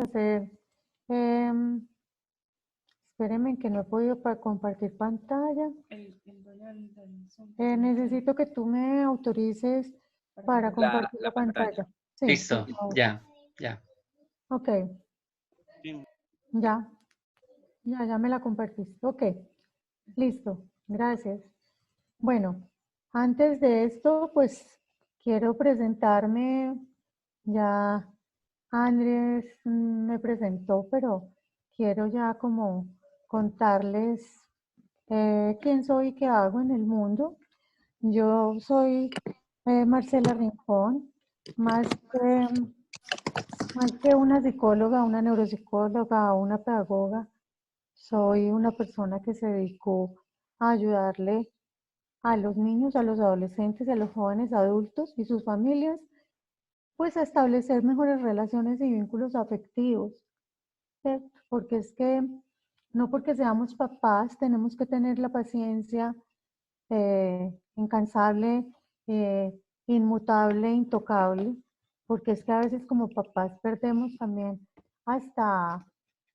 hacer, em, espérenme que no he podido compartir pantalla. Necesito que tú me autorices para compartir la pantalla. Sí, Listo, por favor. ya. Ok, ya me la compartiste. Ok, listo, gracias. Bueno, antes de esto, pues quiero presentarme. Ya Andrés me presentó, pero quiero ya como contarles quién soy y qué hago en el mundo. Yo soy Marcela Rincón, más que, más que una psicóloga, una neuropsicóloga o una pedagoga, soy una persona que se dedicó a ayudarle a los niños, a los adolescentes, a los jóvenes adultos y sus familias, pues a establecer mejores relaciones y vínculos afectivos, ¿cierto? Porque es que no porque seamos papás tenemos que tener la paciencia incansable, eh, inmutable, intocable, porque es que a veces como papás perdemos también hasta,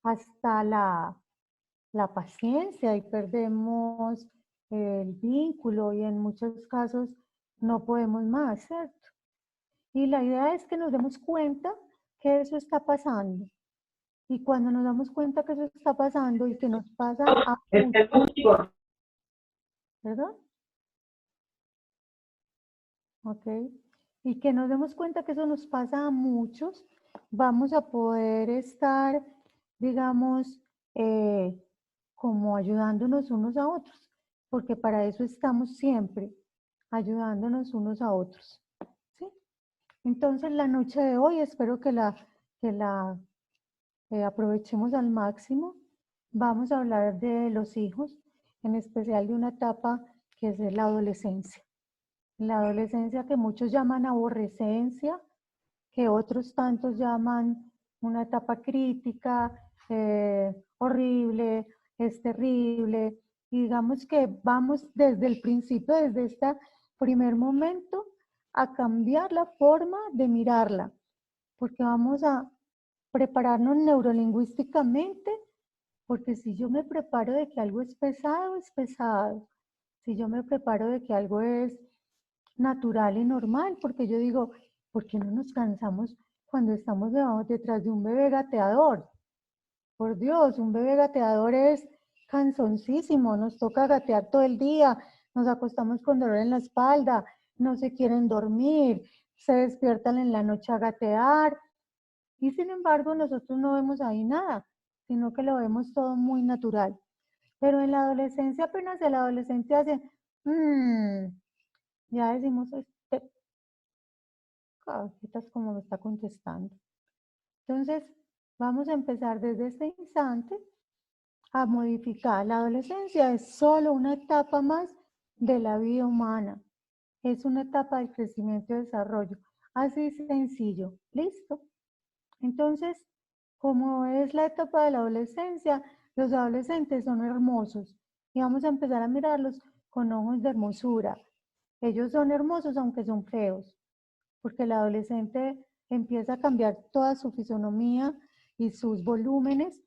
hasta la paciencia y perdemos el vínculo y en muchos casos no podemos más, ¿cierto? Y la idea es que nos demos cuenta que eso está pasando. Y cuando nos damos cuenta que eso está pasando y que nos pasa a muchos, ¿verdad? ¿Ok? Y que nos demos cuenta que eso nos pasa a muchos, vamos a poder estar, digamos, como ayudándonos unos a otros, porque para eso estamos siempre, ayudándonos unos a otros. ¿Sí? Entonces, la noche de hoy espero que la aprovechemos al máximo. Vamos a hablar de los hijos, en especial de una etapa que es la adolescencia. La adolescencia que muchos llaman aborrecencia, que otros tantos llaman una etapa crítica, horrible, es terrible. Y digamos que vamos desde el principio, desde este primer momento, a cambiar la forma de mirarla, porque vamos a prepararnos neurolingüísticamente, porque si yo me preparo de que algo es pesado, es pesado. Si yo me preparo de que algo es natural y normal, porque yo digo, ¿por qué no nos cansamos cuando estamos detrás de un bebé gateador? Por Dios, un bebé gateador es cansoncísimo, nos toca gatear todo el día, nos acostamos con dolor en la espalda, no se quieren dormir, se despiertan en la noche a gatear, y sin embargo nosotros no vemos ahí nada, sino que lo vemos todo muy natural. Pero en la adolescencia, apenas el adolescente hace, ya decimos, este es como me está contestando. Entonces, vamos a empezar desde este instante a modificar. La adolescencia es solo una etapa más de la vida humana. Es una etapa del crecimiento y desarrollo. Así sencillo. ¿Listo? Entonces, como es la etapa de la adolescencia, los adolescentes son hermosos y vamos a empezar a mirarlos con ojos de hermosura. Ellos son hermosos aunque son feos, porque el adolescente empieza a cambiar toda su fisonomía y sus volúmenes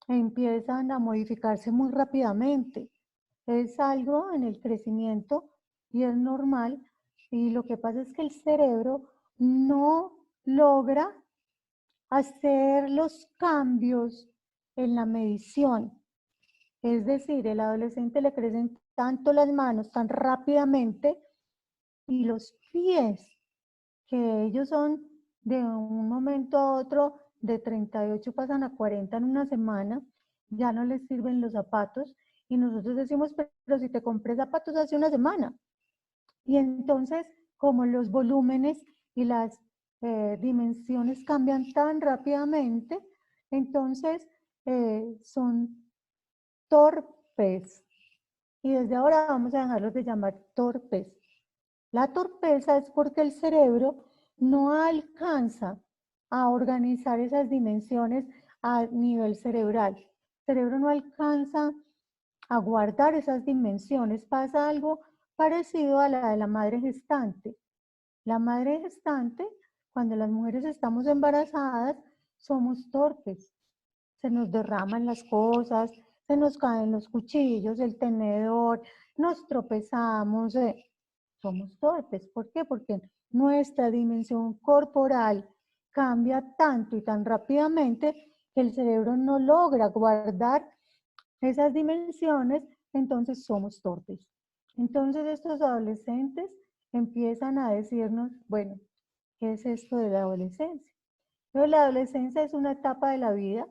empiezan a modificarse muy rápidamente. Es algo en el crecimiento y es normal. Y lo que pasa es que el cerebro no logra hacer los cambios en la medición. Es decir, el adolescente le crecen tanto las manos tan rápidamente y los pies, que ellos son de un momento a otro, de 38 pasan a 40 en una semana, ya no les sirven los zapatos y nosotros decimos, pero si te compré zapatos hace una semana. Y entonces, como los volúmenes y las dimensiones cambian tan rápidamente, entonces son torpes. Y desde ahora vamos a dejarlos de llamar torpes. La torpeza es porque el cerebro no alcanza a organizar esas dimensiones a nivel cerebral. El cerebro no alcanza a guardar esas dimensiones. Pasa algo parecido a la de la madre gestante. La madre gestante, cuando las mujeres estamos embarazadas, somos torpes. Se nos derraman las cosas, se nos caen los cuchillos, el tenedor, nos tropezamos. Somos torpes. ¿Por qué? Porque nuestra dimensión corporal cambia tanto y tan rápidamente que el cerebro no logra guardar esas dimensiones, entonces somos torpes. Entonces estos adolescentes empiezan a decirnos, bueno, ¿qué es esto de la adolescencia? Entonces, la adolescencia es una etapa de la vida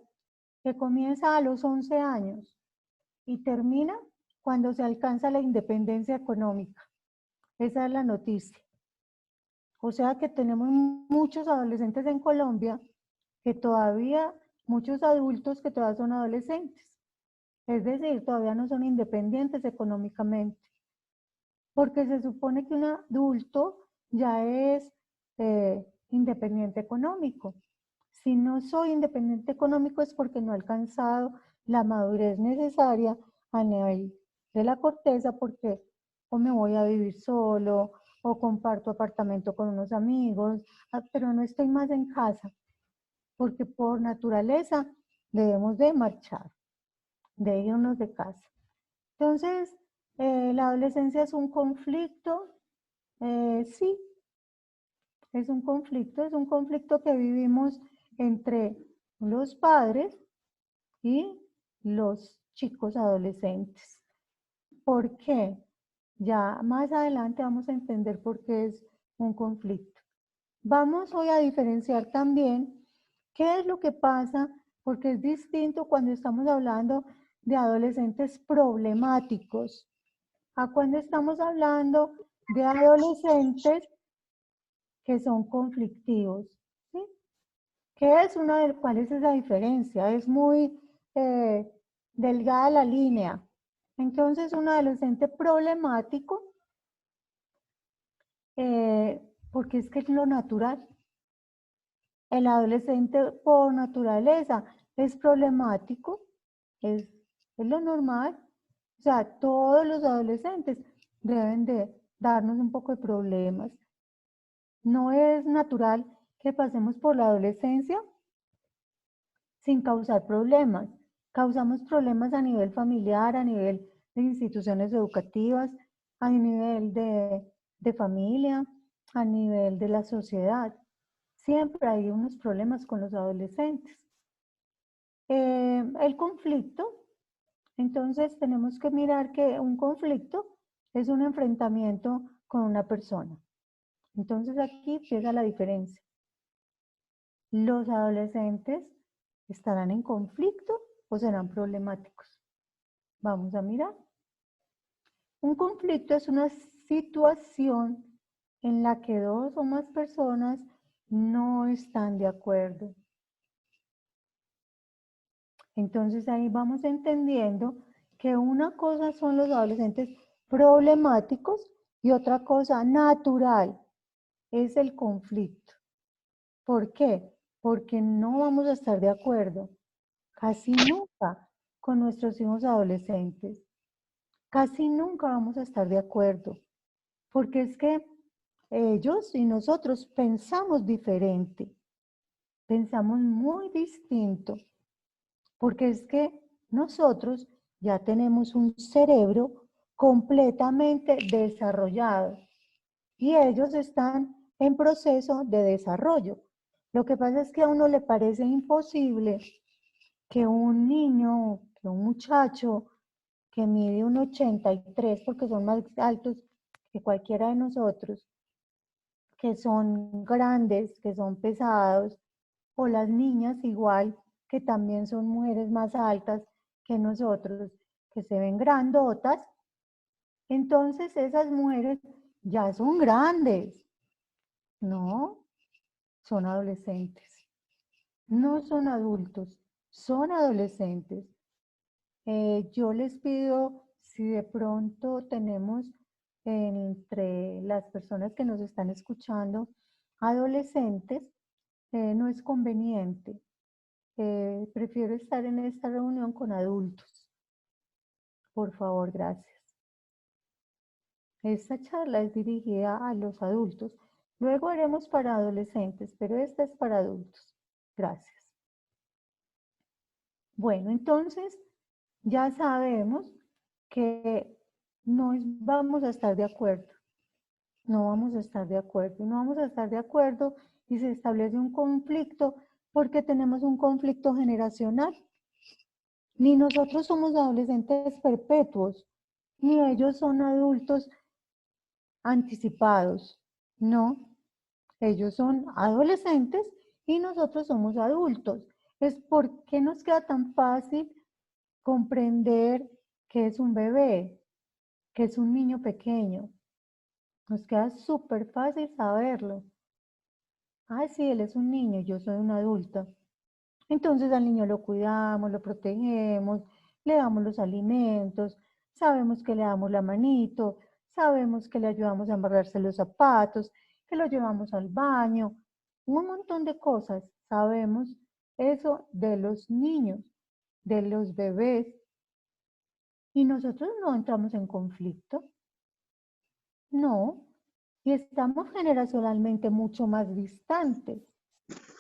que comienza a los 11 años y termina cuando se alcanza la independencia económica. Esa es la noticia. O sea que tenemos muchos adolescentes en Colombia que todavía, muchos adultos que todavía son adolescentes. Es decir, todavía no son independientes económicamente. Porque se supone que un adulto ya es independiente económico. Si no soy independiente económico es porque no he alcanzado la madurez necesaria a nivel de la corteza, porque o me voy a vivir solo o comparto apartamento con unos amigos, pero no estoy más en casa, porque por naturaleza debemos de marchar, de irnos de casa. Entonces, la adolescencia es un conflicto, sí, es un conflicto que vivimos entre los padres y los chicos adolescentes. ¿Por qué? Ya más adelante vamos a entender por qué es un conflicto. Vamos hoy a diferenciar también qué es lo que pasa, porque es distinto cuando estamos hablando de adolescentes problemáticos a cuando estamos hablando de adolescentes que son conflictivos. ¿Sí? ¿Cuál es esa diferencia? Es muy delgada la línea. Entonces, un adolescente problemático, porque es que es lo natural. El adolescente por naturaleza es problemático, es lo normal. O sea, todos los adolescentes deben de darnos un poco de problemas. No es natural que pasemos por la adolescencia sin causar problemas. Causamos problemas a nivel familiar, a nivel de instituciones educativas, a nivel de familia, a nivel de la sociedad. Siempre hay unos problemas con los adolescentes. El conflicto, entonces tenemos que mirar que un conflicto es un enfrentamiento con una persona. Entonces aquí empieza la diferencia. Los adolescentes estarán en conflicto o serán problemáticos. Vamos a mirar. Un conflicto es una situación en la que dos o más personas no están de acuerdo. Entonces ahí vamos entendiendo que una cosa son los adolescentes problemáticos y otra cosa natural es el conflicto. ¿Por qué? Porque no vamos a estar de acuerdo casi nunca con nuestros hijos adolescentes. Casi nunca vamos a estar de acuerdo, porque es que ellos y nosotros pensamos diferente, pensamos muy distinto, porque es que nosotros ya tenemos un cerebro completamente desarrollado y ellos están en proceso de desarrollo. Lo que pasa es que a uno le parece imposible que un niño, que un muchacho que mide un 83 porque son más altos que cualquiera de nosotros, que son grandes, que son pesados, o las niñas igual, que también son mujeres más altas que nosotros, que se ven grandotas, entonces esas mujeres ya son grandes, ¿no? Son adolescentes, no son adultos, son adolescentes. Yo les pido, si de pronto tenemos entre las personas que nos están escuchando adolescentes, no es conveniente. Prefiero estar en esta reunión con adultos. Por favor, gracias. Esta charla es dirigida a los adultos. Luego haremos para adolescentes, pero esta es para adultos. Gracias. Bueno, entonces ya sabemos que no vamos a estar de acuerdo. No vamos a estar de acuerdo. No vamos a estar de acuerdo y se establece un conflicto porque tenemos un conflicto generacional. Ni nosotros somos adolescentes perpetuos, ni ellos son adultos anticipados. No, ellos son adolescentes y nosotros somos adultos. Es porque nos queda tan fácil comprender que es un bebé, que es un niño pequeño. Nos queda súper fácil saberlo. Ay, sí, él es un niño, yo soy una adulta. Entonces al niño lo cuidamos, lo protegemos, le damos los alimentos, sabemos que le damos la manito, sabemos que le ayudamos a amarrarse los zapatos, que lo llevamos al baño, un montón de cosas. Sabemos eso de los niños, de los bebés, y nosotros no entramos en conflicto. No, y estamos generacionalmente mucho más distantes.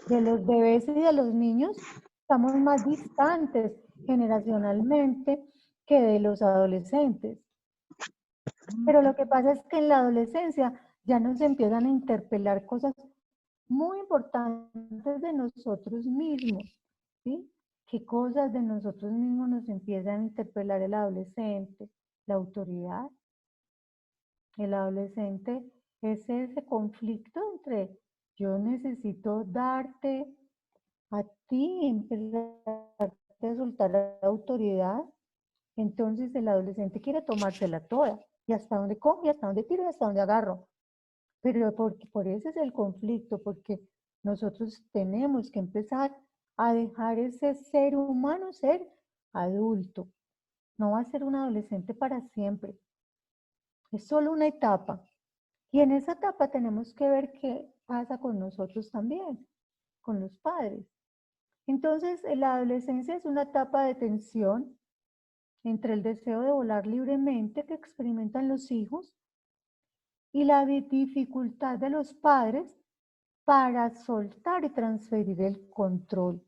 De los bebés y de los niños estamos más distantes generacionalmente que de los adolescentes. Pero lo que pasa es que en la adolescencia ya nos empiezan a interpelar cosas muy importantes de nosotros mismos, ¿sí? ¿Qué cosas de nosotros mismos nos empiezan a interpelar el adolescente? La autoridad. El adolescente es ese conflicto entre yo necesito darte a ti, empezarte a soltar la autoridad. Entonces el adolescente quiere tomársela toda. Y hasta dónde cojo, y hasta dónde tiro, y hasta dónde agarro. Pero por eso es el conflicto, porque nosotros tenemos que empezar a dejar ese ser humano ser adulto. No va a ser un adolescente para siempre. Es solo una etapa. Y en esa etapa tenemos que ver qué pasa con nosotros también, con los padres. Entonces, la adolescencia es una etapa de tensión entre el deseo de volar libremente que experimentan los hijos y la dificultad de los padres para soltar y transferir el control.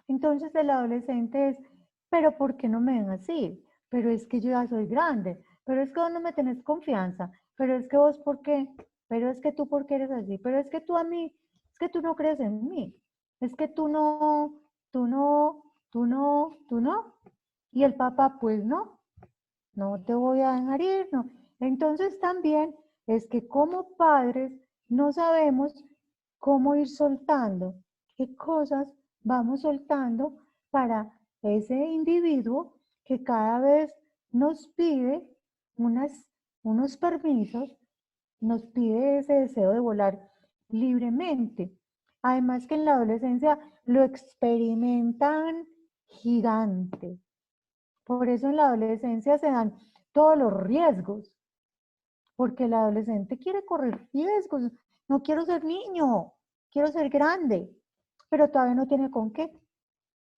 Entonces, el adolescente es, pero ¿por qué no me ven así? Pero es que yo ya soy grande, pero es que vos no me tenés confianza, pero es que vos ¿por qué? Pero es que tú ¿por qué eres así? Pero es que tú a mí, es que tú no crees en mí, es que tú no, tú no, tú no, tú no. Y el papá, pues no, no te voy a dejar ir, no. Entonces también es que como padres no sabemos cómo ir soltando, qué cosas vamos soltando para ese individuo que cada vez nos pide unos permisos, nos pide ese deseo de volar libremente. Además que en la adolescencia lo experimentan gigante. Por eso en la adolescencia se dan todos los riesgos, porque el adolescente quiere correr riesgos. No quiero ser niño, quiero ser grande, pero todavía no tiene con qué.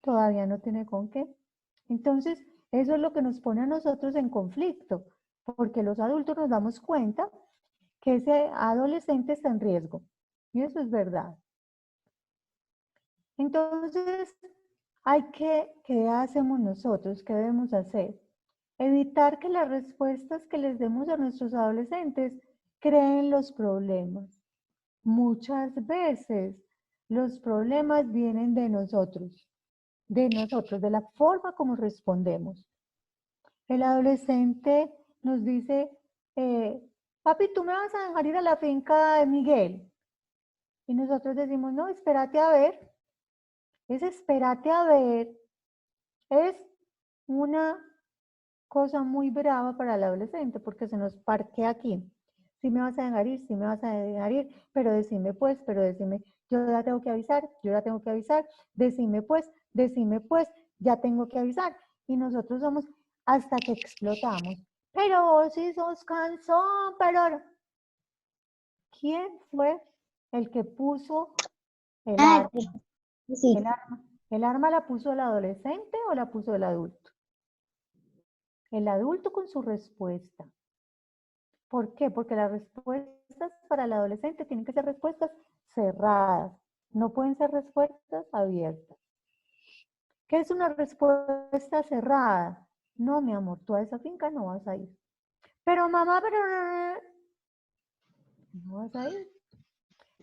Todavía no tiene con qué. Entonces, eso es lo que nos pone a nosotros en conflicto, porque los adultos nos damos cuenta que ese adolescente está en riesgo. Y eso es verdad. Entonces, ¿qué hacemos nosotros? ¿Qué debemos hacer? Evitar que las respuestas que les demos a nuestros adolescentes creen los problemas. Muchas veces los problemas vienen de nosotros, de la forma como respondemos. El adolescente nos dice, papi, ¿tú me vas a dejar ir a la finca de Miguel? Y nosotros decimos, no, espérate a ver. Ese espérate a ver es una cosa muy brava para el adolescente porque se nos parquea aquí. Si me vas a dejar ir, si me vas a dejar ir, pero decime pues, yo ya tengo que avisar, yo ya tengo que avisar, decime pues, ya tengo que avisar. Y nosotros somos hasta que explotamos. Pero vos sí sos cansón, pero ¿quién fue el que puso el Ah, arma? sí. ¿El arma la puso el adolescente o la puso el adulto? El adulto con su respuesta. ¿Por qué? Porque las respuestas para el adolescente tienen que ser respuestas cerradas, no pueden ser respuestas abiertas. ¿Qué es una respuesta cerrada? No, mi amor, tú a esa finca no vas a ir. Pero mamá, pero no vas a ir.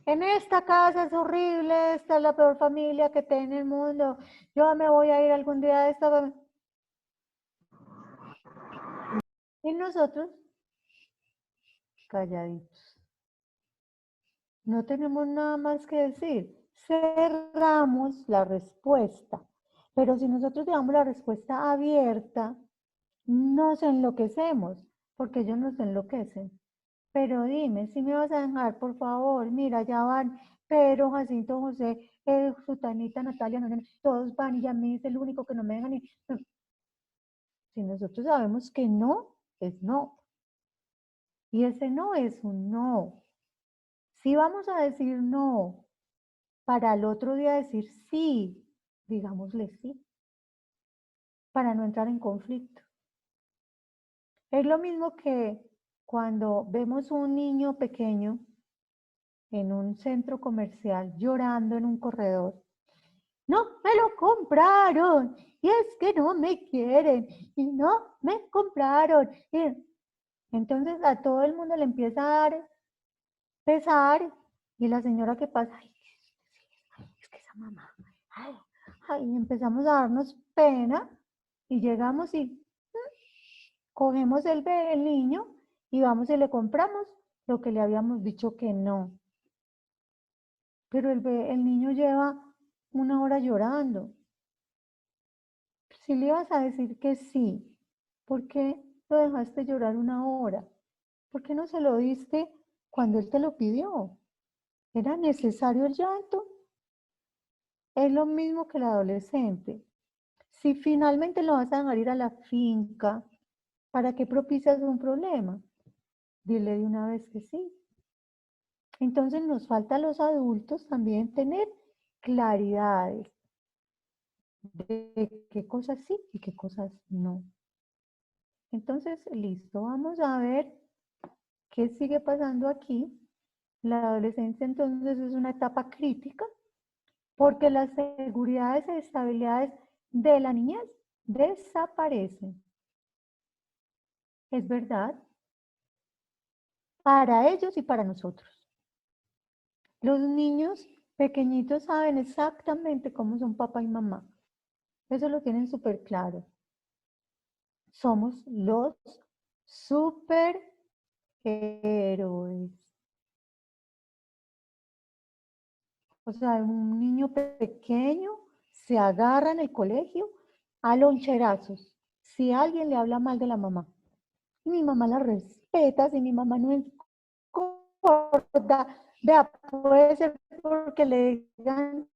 En esta casa es horrible, esta es la peor familia que tiene el mundo. Yo me voy a ir algún día a esta. Y nosotros, calladitos. No tenemos nada más que decir. Cerramos la respuesta. Pero si nosotros dejamos la respuesta abierta, nos enloquecemos, porque ellos nos enloquecen. Pero dime, si me vas a dejar, por favor, mira, ya van Pedro, Jacinto, José, Sutanita, Natalia, no, no, todos van y a mí es el único que no me dejan. Si nosotros sabemos que no, es no. Y ese no es un no. Si vamos a decir no, para el otro día decir sí, digámosle sí, para no entrar en conflicto. Es lo mismo que cuando vemos un niño pequeño en un centro comercial llorando en un corredor. No me lo compraron y es que no me quieren y no me compraron. Entonces a todo el mundo le empieza a dar pesar y la señora que pasa, ay, es que esa mamá, ay, ay, empezamos a darnos pena y llegamos y cogemos el niño y vamos y le compramos lo que le habíamos dicho que no. Pero el niño lleva una hora llorando. Si le ibas a decir que sí, ¿por qué lo dejaste llorar una hora? ¿Por qué no se lo diste cuando él te lo pidió? ¿Era necesario el llanto? Es lo mismo que el adolescente. Si finalmente lo vas a dejar ir a la finca, ¿para qué propicias un problema? Dile de una vez que sí. Entonces nos falta a los adultos también tener claridades de qué cosas sí y qué cosas no. Entonces, listo, vamos a ver qué sigue pasando aquí. La adolescencia entonces es una etapa crítica porque las seguridades y estabilidades de la niñez desaparecen. Es verdad, para ellos y para nosotros. Los niños pequeñitos saben exactamente cómo son papá y mamá. Eso lo tienen súper claro. Somos los superhéroes. O sea, un niño pequeño se agarra en el colegio a loncherazos si alguien le habla mal de la mamá. Mi mamá la respeta, si mi mamá no es gorda, vea, puede ser porque le digan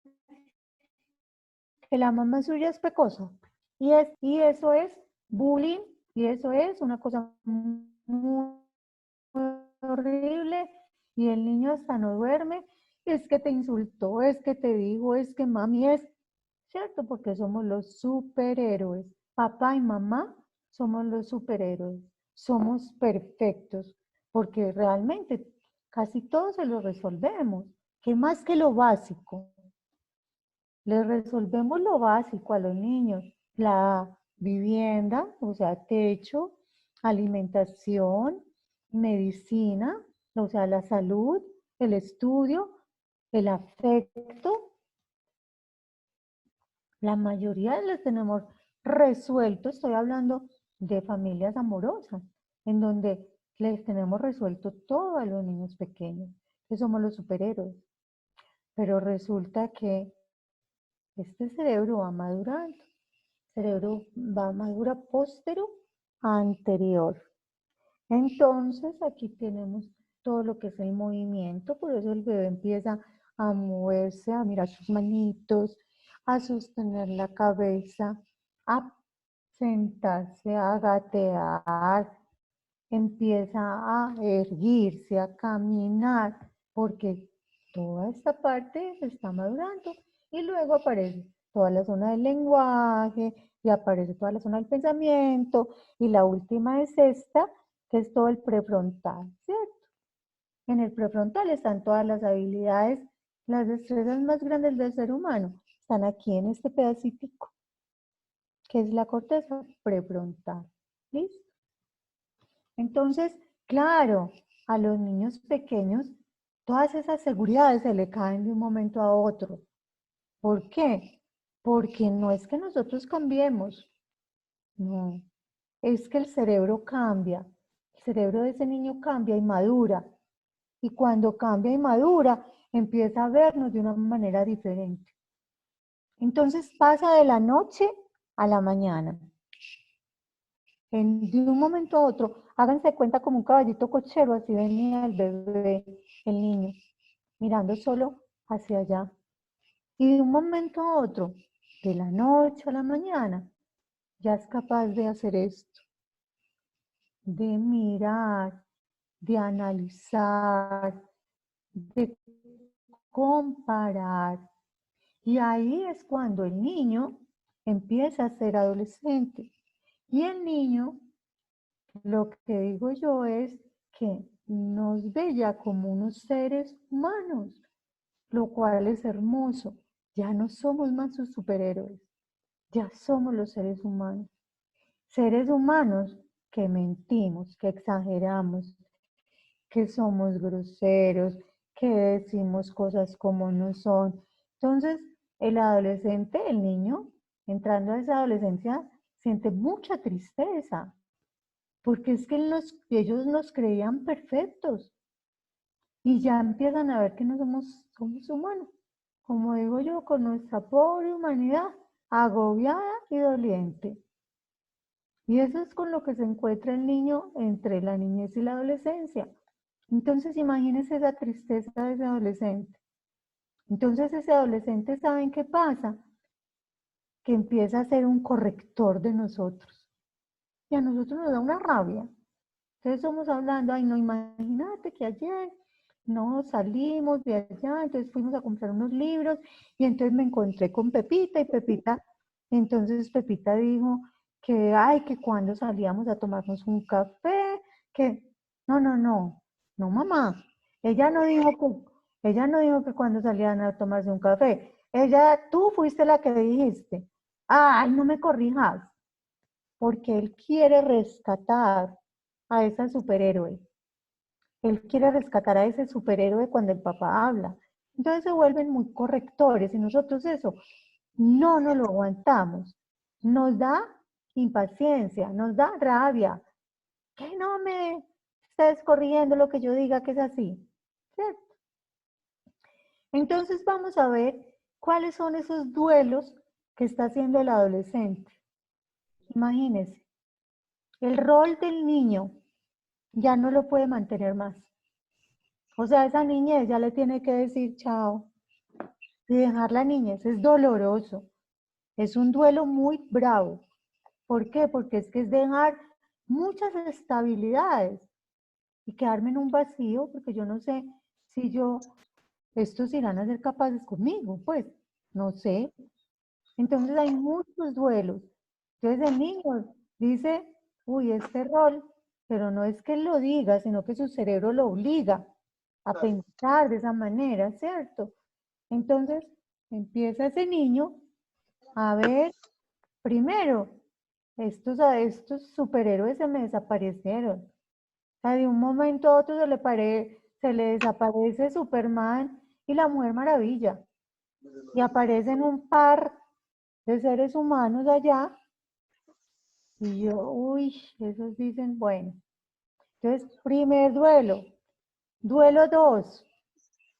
que la mamá suya es pecosa. Y eso es bullying, y eso es una cosa muy horrible, y el niño hasta no duerme, es que te insultó, es que te dijo, es que mami es, ¿cierto? Porque somos los superhéroes. Papá y mamá somos los superhéroes, somos perfectos, porque realmente casi todo se lo resolvemos. ¿Qué más que lo básico? Le resolvemos lo básico a los niños, la vivienda, o sea, techo, alimentación, medicina, o sea, la salud, el estudio, el afecto. La mayoría les tenemos resuelto, estoy hablando de familias amorosas, en donde les tenemos resuelto todo a los niños pequeños, que somos los superhéroes. Pero resulta que este cerebro va madurando. El cerebro va madura póstero anterior. Entonces aquí tenemos todo lo que es el movimiento, por eso el bebé empieza a moverse, a mirar sus manitos, a sostener la cabeza, a sentarse, a gatear, empieza a erguirse, a caminar, porque toda esta parte se está madurando y luego aparece toda la zona del lenguaje y aparece toda la zona del pensamiento y la última es esta, que es todo el prefrontal, ¿cierto? En el prefrontal están todas las habilidades, las destrezas más grandes del ser humano, están aquí en este pedacito. que es la corteza prefrontal. ¿Listo? Entonces, claro, a los niños pequeños, todas esas seguridades se le caen de un momento a otro. ¿Por qué? Porque no es que nosotros cambiemos, no, es que el cerebro cambia, el cerebro de ese niño cambia y madura. Y cuando cambia y madura, empieza a vernos de una manera diferente. Entonces pasa de la noche a la mañana. De un momento a otro, háganse cuenta como un caballito cochero, así venía el bebé, el niño, mirando solo hacia allá. Y de un momento a otro, de la noche a la mañana, ya es capaz de hacer esto, de mirar, de analizar, de comparar. Y ahí es cuando el niño empieza a ser adolescente. Y el niño, lo que digo yo es que nos ve ya como unos seres humanos, lo cual es hermoso. Ya no somos más sus superhéroes, ya somos los seres humanos. Seres humanos que mentimos, que exageramos, que somos groseros, que decimos cosas como no son. Entonces, el adolescente, el niño, entrando a esa adolescencia, siente mucha tristeza, porque es que ellos nos creían perfectos y ya empiezan a ver que no somos humanos, como digo yo, con nuestra pobre humanidad agobiada y doliente. Y eso es con lo que se encuentra el niño entre la niñez y la adolescencia. Entonces imagínense esa tristeza de ese adolescente. Entonces ese adolescente, ¿saben qué pasa? Que empieza a ser un corrector de nosotros. Y a nosotros nos da una rabia. Entonces estamos hablando, ay no, imagínate que ayer no salimos de allá, entonces fuimos a comprar unos libros y entonces me encontré con Pepita y Pepita, entonces Pepita dijo que, ay, que cuando salíamos a tomarnos un café, que, no mamá, ella no dijo que cuando salían a tomarse un café, tú fuiste la que dijiste, ay, no me corrijas, porque él quiere rescatar a esa superhéroe. Él quiere rescatar a ese superhéroe cuando el papá habla. Entonces se vuelven muy correctores y nosotros eso no nos lo aguantamos. Nos da impaciencia, nos da rabia. Que no me estés corrigiendo lo que yo diga que es así. ¿Cierto? Entonces vamos a ver cuáles son esos duelos que está haciendo el adolescente. Imagínense, el rol del niño ya no lo puede mantener más. O sea, esa niñez ya le tiene que decir chao. Y dejar la niñez es doloroso. Es un duelo muy bravo. ¿Por qué? Porque es que es dejar muchas estabilidades y quedarme en un vacío, porque yo no sé si estos irán a ser capaces conmigo, pues, no sé. Entonces hay muchos duelos. Entonces el niño dice, uy, este rol, pero no es que él lo diga, sino que su cerebro lo obliga a pensar de esa manera, ¿cierto? Entonces empieza ese niño a ver, primero, estos superhéroes se me desaparecieron. O sea, de un momento a otro se le desaparece Superman y la Mujer Maravilla. Y aparecen un par de seres humanos allá. Y yo, uy, esos dicen, bueno. Entonces, primer duelo. Duelo 2,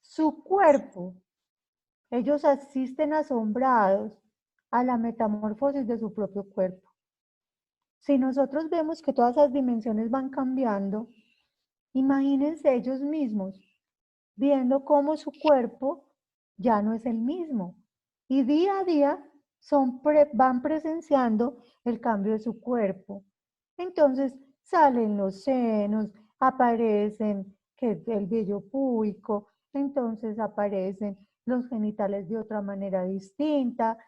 su cuerpo. Ellos asisten asombrados a la metamorfosis de su propio cuerpo. Si nosotros vemos que todas esas dimensiones van cambiando, imagínense ellos mismos viendo cómo su cuerpo ya no es el mismo. Y día a día van presenciando el cambio de su cuerpo. Entonces salen los senos, aparecen el vello púbico, entonces aparecen los genitales de otra manera distinta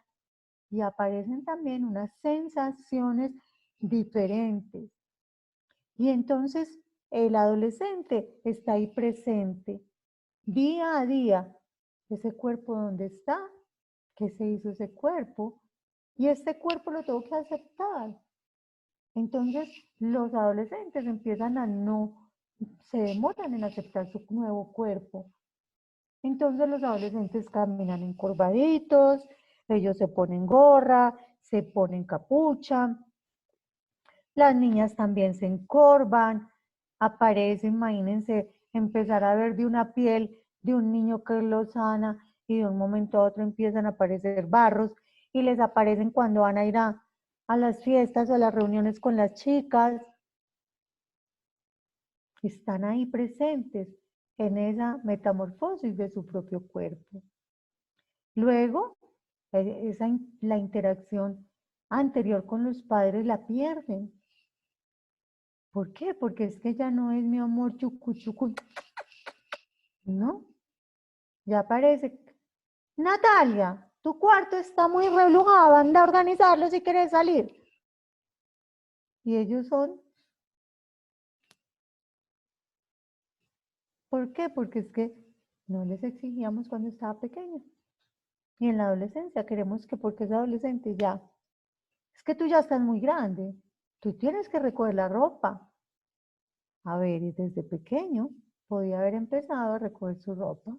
y aparecen también unas sensaciones diferentes. Y entonces el adolescente está ahí presente, día a día, ese cuerpo donde está, qué se hizo ese cuerpo, y este cuerpo lo tengo que aceptar. Entonces, los adolescentes empiezan a se demoran en aceptar su nuevo cuerpo. Entonces, los adolescentes caminan encorvaditos, ellos se ponen gorra, se ponen capucha, las niñas también se encorvan, aparece, imagínense, empezar a ver de una piel de un niño que lo sana y de un momento a otro empiezan a aparecer barros y les aparecen cuando van a ir a las fiestas o a las reuniones con las chicas. Están ahí presentes en esa metamorfosis de su propio cuerpo. Luego, la interacción anterior con los padres la pierden. ¿Por qué? Porque es que ya no es mi amor chucu chucu, ¿no? Ya parece, Natalia, tu cuarto está muy relujado, anda a organizarlo si quieres salir. Y ellos son, ¿por qué? Porque es que no les exigíamos cuando estaba pequeño. Y en la adolescencia queremos que porque es adolescente ya, es que tú ya estás muy grande, tú tienes que recoger la ropa. A ver, y desde pequeño podía haber empezado a recoger su ropa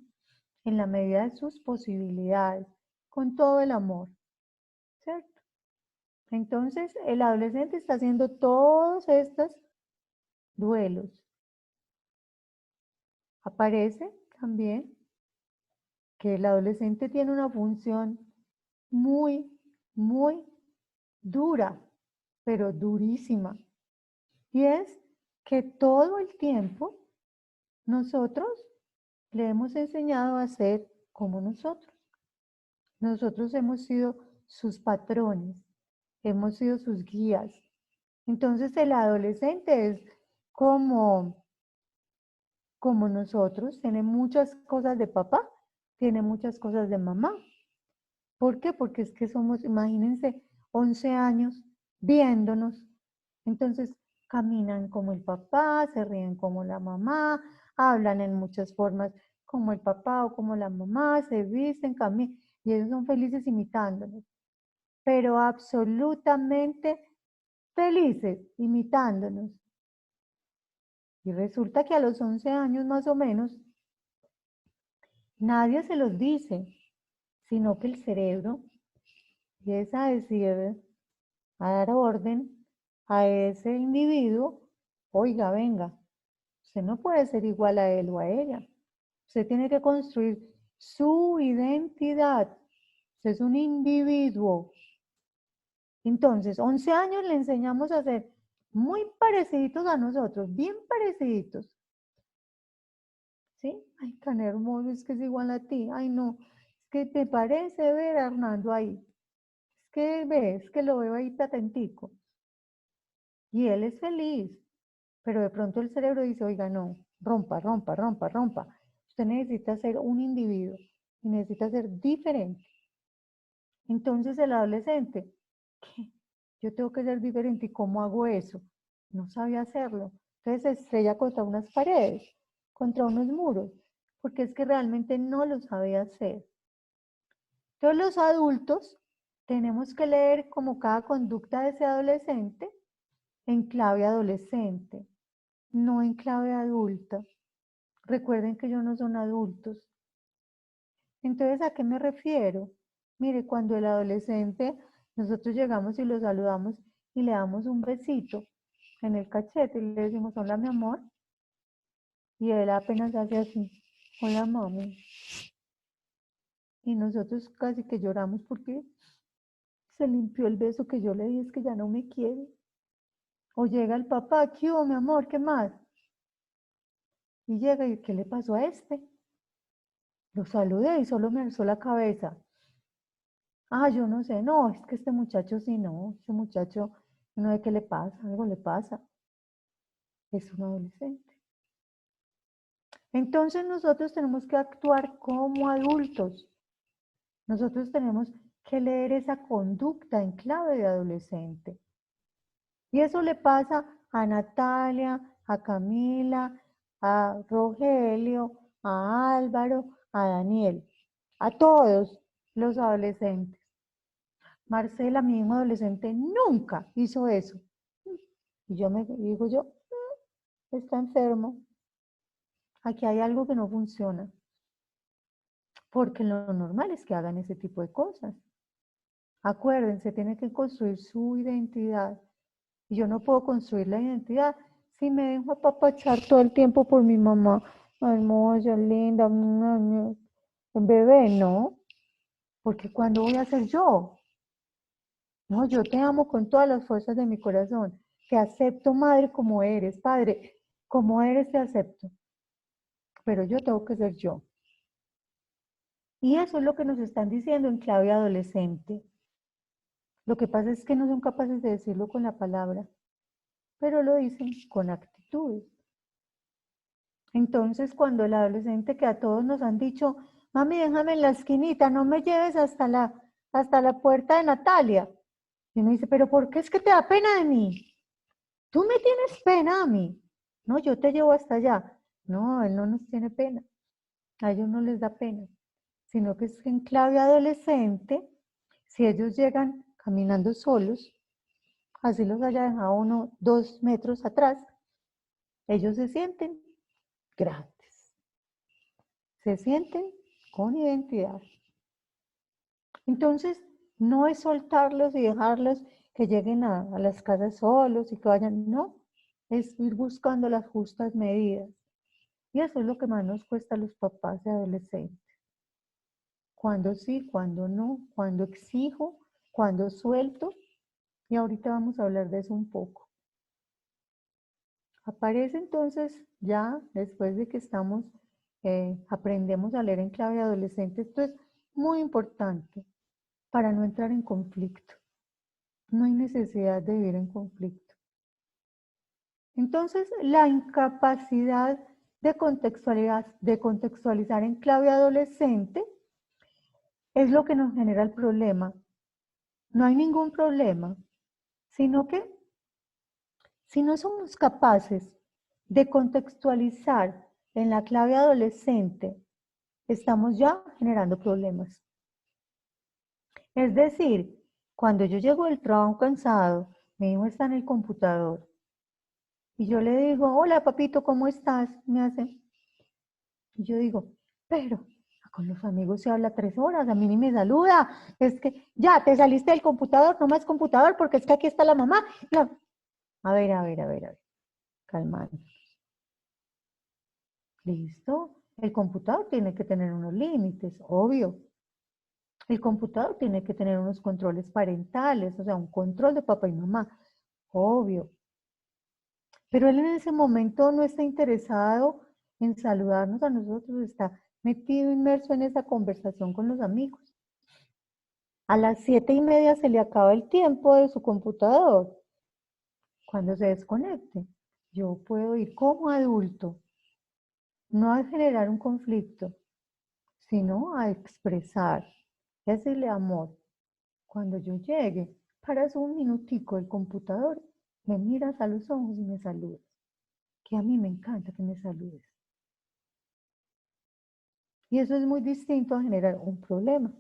en la medida de sus posibilidades, con todo el amor, ¿cierto? Entonces, el adolescente está haciendo todos estos duelos. Aparece también que el adolescente tiene una función muy, muy dura, pero durísima. Y es que todo el tiempo nosotros le hemos enseñado a ser como nosotros. Nosotros hemos sido sus patrones, hemos sido sus guías. Entonces el adolescente es como, como nosotros, tiene muchas cosas de papá, tiene muchas cosas de mamá. ¿Por qué? Porque es que somos, imagínense, 11 años viéndonos. Entonces caminan como el papá, se ríen como la mamá, hablan en muchas formas como el papá o como la mamá, se visten, caminan y ellos son felices imitándonos, pero absolutamente felices imitándonos. Y resulta que a los 11 años más o menos, nadie se los dice, sino que el cerebro empieza a decir, a dar orden a ese individuo, oiga, venga, usted no puede ser igual a él o a ella. Usted tiene que construir su identidad. Usted es un individuo. Entonces, 11 años le enseñamos a ser muy parecidos a nosotros, bien parecidos. ¿Sí? Ay, tan hermoso, es que es igual a ti. Ay, no, es que te parece ver a Hernando ahí. Es que ves, que lo veo ahí patentico. Y él es feliz, pero de pronto el cerebro dice, oiga, no, rompa, rompa, rompa, rompa. Usted necesita ser un individuo y necesita ser diferente. Entonces el adolescente, ¿qué? Yo tengo que ser diferente, ¿y cómo hago eso? No sabía hacerlo. Entonces se estrella contra unas paredes, contra unos muros, porque es que realmente no lo sabía hacer. Entonces los adultos tenemos que leer como cada conducta de ese adolescente en clave adolescente, no en clave adulta. Recuerden que ellos no son adultos. Entonces, ¿a qué me refiero? Mire, cuando el adolescente, nosotros llegamos y lo saludamos y le damos un besito en el cachete y le decimos, hola mi amor, y él apenas hace así, hola mami. Y nosotros casi que lloramos porque se limpió el beso que yo le di, es que ya no me quiere. O llega el papá, ¿qué hubo, mi amor? ¿Qué más? Y llega y ¿qué le pasó a este? Lo saludé y solo me alzó la cabeza. Ah, yo no sé, no, es que este muchacho sí, no, este muchacho, no sé qué le pasa, algo le pasa. Es un adolescente. Entonces nosotros tenemos que actuar como adultos. Nosotros tenemos que leer esa conducta en clave de adolescente. Y eso le pasa a Natalia, a Camila, a Rogelio, a Álvaro, a Daniel, a todos los adolescentes. Marcela, mi hijo adolescente, nunca hizo eso. Y yo me digo yo, está enfermo. Aquí hay algo que no funciona. Porque lo normal es que hagan ese tipo de cosas. Acuérdense, tienen que construir su identidad. Y yo no puedo construir la identidad si me dejo apapachar todo el tiempo por mi mamá. Hermosa, linda, bebé, no. Porque cuando voy a ser yo. No, yo te amo con todas las fuerzas de mi corazón. Te acepto, madre, como eres, padre, como eres, te acepto. Pero yo tengo que ser yo. Y eso es lo que nos están diciendo en clave adolescente. Lo que pasa es que no son capaces de decirlo con la palabra, pero lo dicen con actitudes. Entonces, cuando el adolescente, que a todos nos han dicho, mami, déjame en la esquinita, no me lleves hasta la puerta de Natalia. Y uno dice, pero ¿por qué es que te da pena de mí? Tú me tienes pena a mí. No, yo te llevo hasta allá. No, él no nos tiene pena. A ellos no les da pena. Sino que es en clave adolescente, si ellos llegan caminando solos, así los haya dejado 1, 2 metros atrás, ellos se sienten grandes. Se sienten con identidad. Entonces, no es soltarlos y dejarlos que lleguen a las casas solos y que vayan, no, es ir buscando las justas medidas. Y eso es lo que más nos cuesta a los papás de adolescentes. Cuando sí, cuando no, cuando exijo, cuando suelto. Y ahorita vamos a hablar de eso un poco. Aparece entonces ya después de que aprendemos a leer en clave adolescente. Esto es muy importante para no entrar en conflicto. No hay necesidad de vivir en conflicto. Entonces, la incapacidad de contextualizar en clave adolescente es lo que nos genera el problema. No hay ningún problema, sino que si no somos capaces de contextualizar en la clave adolescente, estamos ya generando problemas. Es decir, cuando yo llego del trabajo cansado, mi hijo está en el computador y yo le digo, hola papito, ¿cómo estás? Me hace, y yo digo, pero con los amigos se habla 3 horas, a mí ni me saluda, es que ya te saliste del computador, no más computador, porque es que aquí está la mamá. A ver, calmando. ¿Listo? El computador tiene que tener unos límites, obvio. El computador tiene que tener unos controles parentales, o sea, un control de papá y mamá, obvio. Pero él en ese momento no está interesado en saludarnos a nosotros, está metido, inmerso en esa conversación con los amigos. A las 7:30 se le acaba el tiempo de su computador. Cuando se desconecte, yo puedo ir como adulto, no a generar un conflicto, sino a expresar, decirle amor. Cuando yo llegue, paras un minutico el computador, me miras a los ojos y me saludas. Que a mí me encanta que me saludes. Y eso es muy distinto a generar un problema.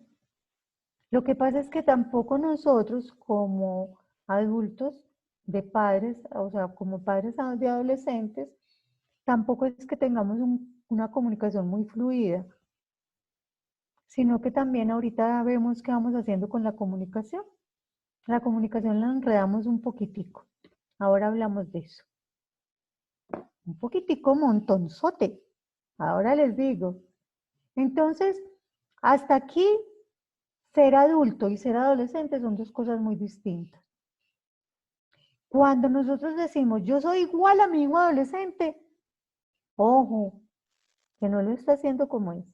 Lo que pasa es que tampoco nosotros como adultos de padres, o sea, como padres de adolescentes, tampoco es que tengamos una comunicación muy fluida, sino que también ahorita vemos qué vamos haciendo con la comunicación. La comunicación la enredamos un poquitico. Ahora hablamos de eso. Un poquitico montonzote. Ahora les digo. Entonces, hasta aquí, ser adulto y ser adolescente son 2 cosas muy distintas. Cuando nosotros decimos, yo soy igual a mi hijo adolescente, ojo, que no lo está haciendo como es.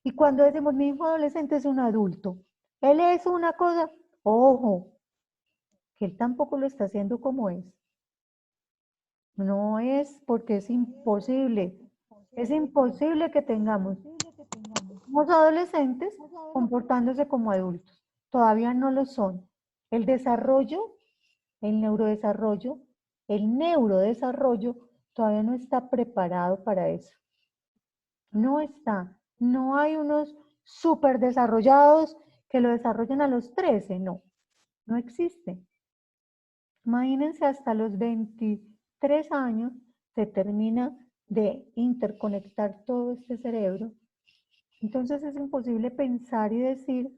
Y cuando decimos, mi hijo adolescente es un adulto, él es una cosa, ojo, que él tampoco lo está haciendo como es. No es porque es imposible. Es imposible que tengamos los adolescentes comportándose como adultos. Todavía no lo son. El desarrollo, el neurodesarrollo todavía no está preparado para eso. No está. No hay unos súper desarrollados que lo desarrollan a los 13, no, no existe. Imagínense, hasta los 23 años se termina de interconectar todo este cerebro. Entonces es imposible pensar y decir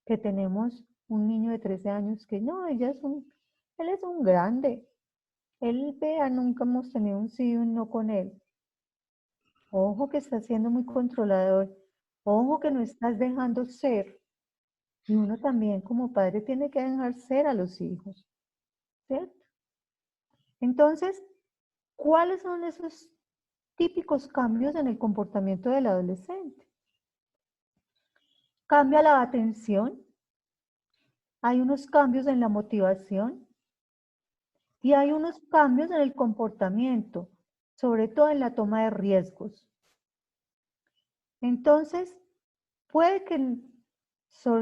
que tenemos un niño de 13 años que no, él es un grande. Él, vea, nunca hemos tenido un sí y un no con él. Ojo que estás siendo muy controlador. Ojo que no estás dejando ser. Y uno también como padre tiene que dejar ser a los hijos, ¿cierto? Entonces, ¿cuáles son esos típicos cambios en el comportamiento del adolescente? Cambia la atención, hay unos cambios en la motivación y hay unos cambios en el comportamiento, sobre todo en la toma de riesgos. Entonces, puede que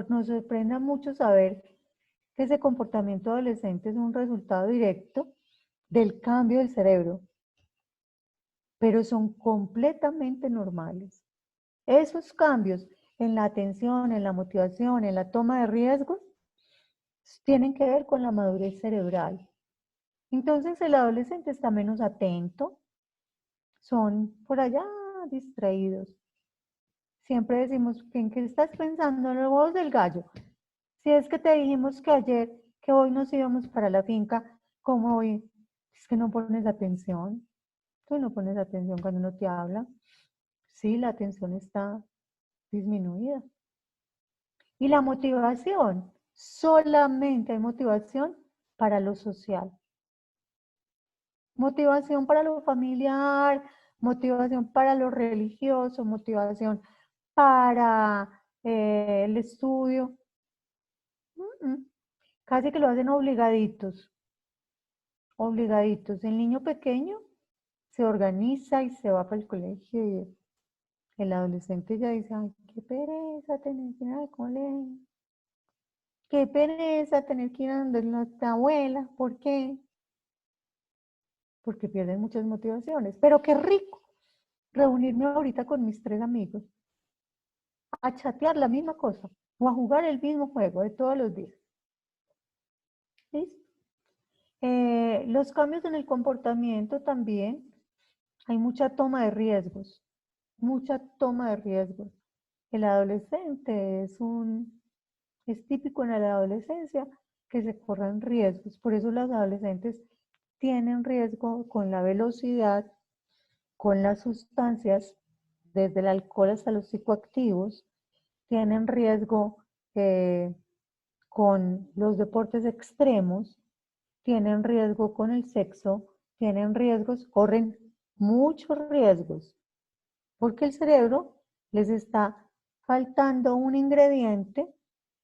nos sorprenda mucho saber que ese comportamiento adolescente es un resultado directo del cambio del cerebro, pero son completamente normales. Esos cambios en la atención, en la motivación, en la toma de riesgos, tienen que ver con la madurez cerebral. Entonces el adolescente está menos atento, son por allá distraídos. Siempre decimos, ¿en qué estás pensando? En los huevos del gallo. Si es que te dijimos que ayer, que hoy nos íbamos para la finca, ¿cómo hoy? Es que no pones atención. Tú no pones atención cuando uno te habla. Sí, la atención está disminuida. Y la motivación, solamente hay motivación para lo social. Motivación para lo familiar, motivación para lo religioso, motivación para el estudio. Casi que lo hacen obligaditos, obligaditos. El niño pequeño se organiza y se va para el colegio y el adolescente ya dice, ay, qué pereza tener que ir al colegio. Qué pereza tener que ir a donde nuestra abuela. ¿Por qué? Porque pierden muchas motivaciones. Pero qué rico reunirme ahorita con mis 3 amigos a chatear la misma cosa o a jugar el mismo juego de todos los días. ¿Listo? Los cambios en el comportamiento también, hay mucha toma de riesgos, mucha toma de riesgos. El adolescente es típico en la adolescencia que se corran riesgos, por eso los adolescentes tienen riesgo con la velocidad, con las sustancias, desde el alcohol hasta los psicoactivos, tienen riesgo con los deportes extremos, tienen riesgo con el sexo, tienen riesgos, corren muchos riesgos, porque el cerebro les está faltando un ingrediente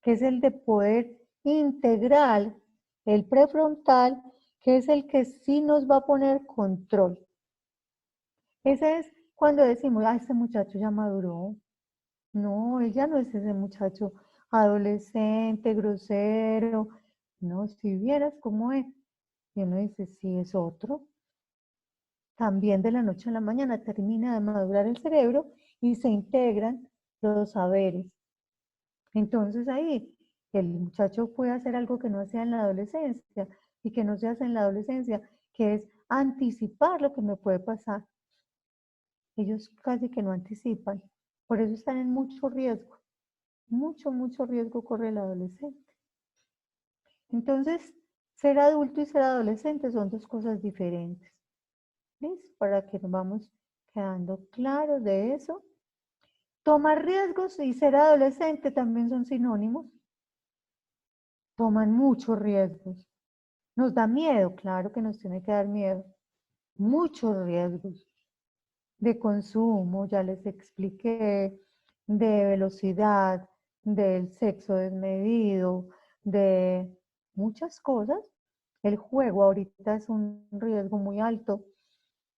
que es el de poder integral, el prefrontal, que es el que sí nos va a poner control. Ese es cuando decimos, ah, este muchacho ya maduró. No, él ya no es ese muchacho adolescente, grosero. No, si vieras cómo es. Y uno dice, sí, es otro. También de la noche a la mañana termina de madurar el cerebro y se integran los saberes. Entonces ahí el muchacho puede hacer algo que no hacía en la adolescencia y que no se hace en la adolescencia, que es anticipar lo que me puede pasar. Ellos casi que no anticipan, por eso están en mucho riesgo. Mucho riesgo corre el adolescente. Entonces, ser adulto y ser adolescente son 2 cosas diferentes. ¿Listo? Para que nos vamos quedando claros de eso. Tomar riesgos y ser adolescente también son sinónimos. Toman muchos riesgos. Nos da miedo, claro que nos tiene que dar miedo. Muchos riesgos de consumo, ya les expliqué, de velocidad, del sexo desmedido, de muchas cosas. El juego ahorita es un riesgo muy alto.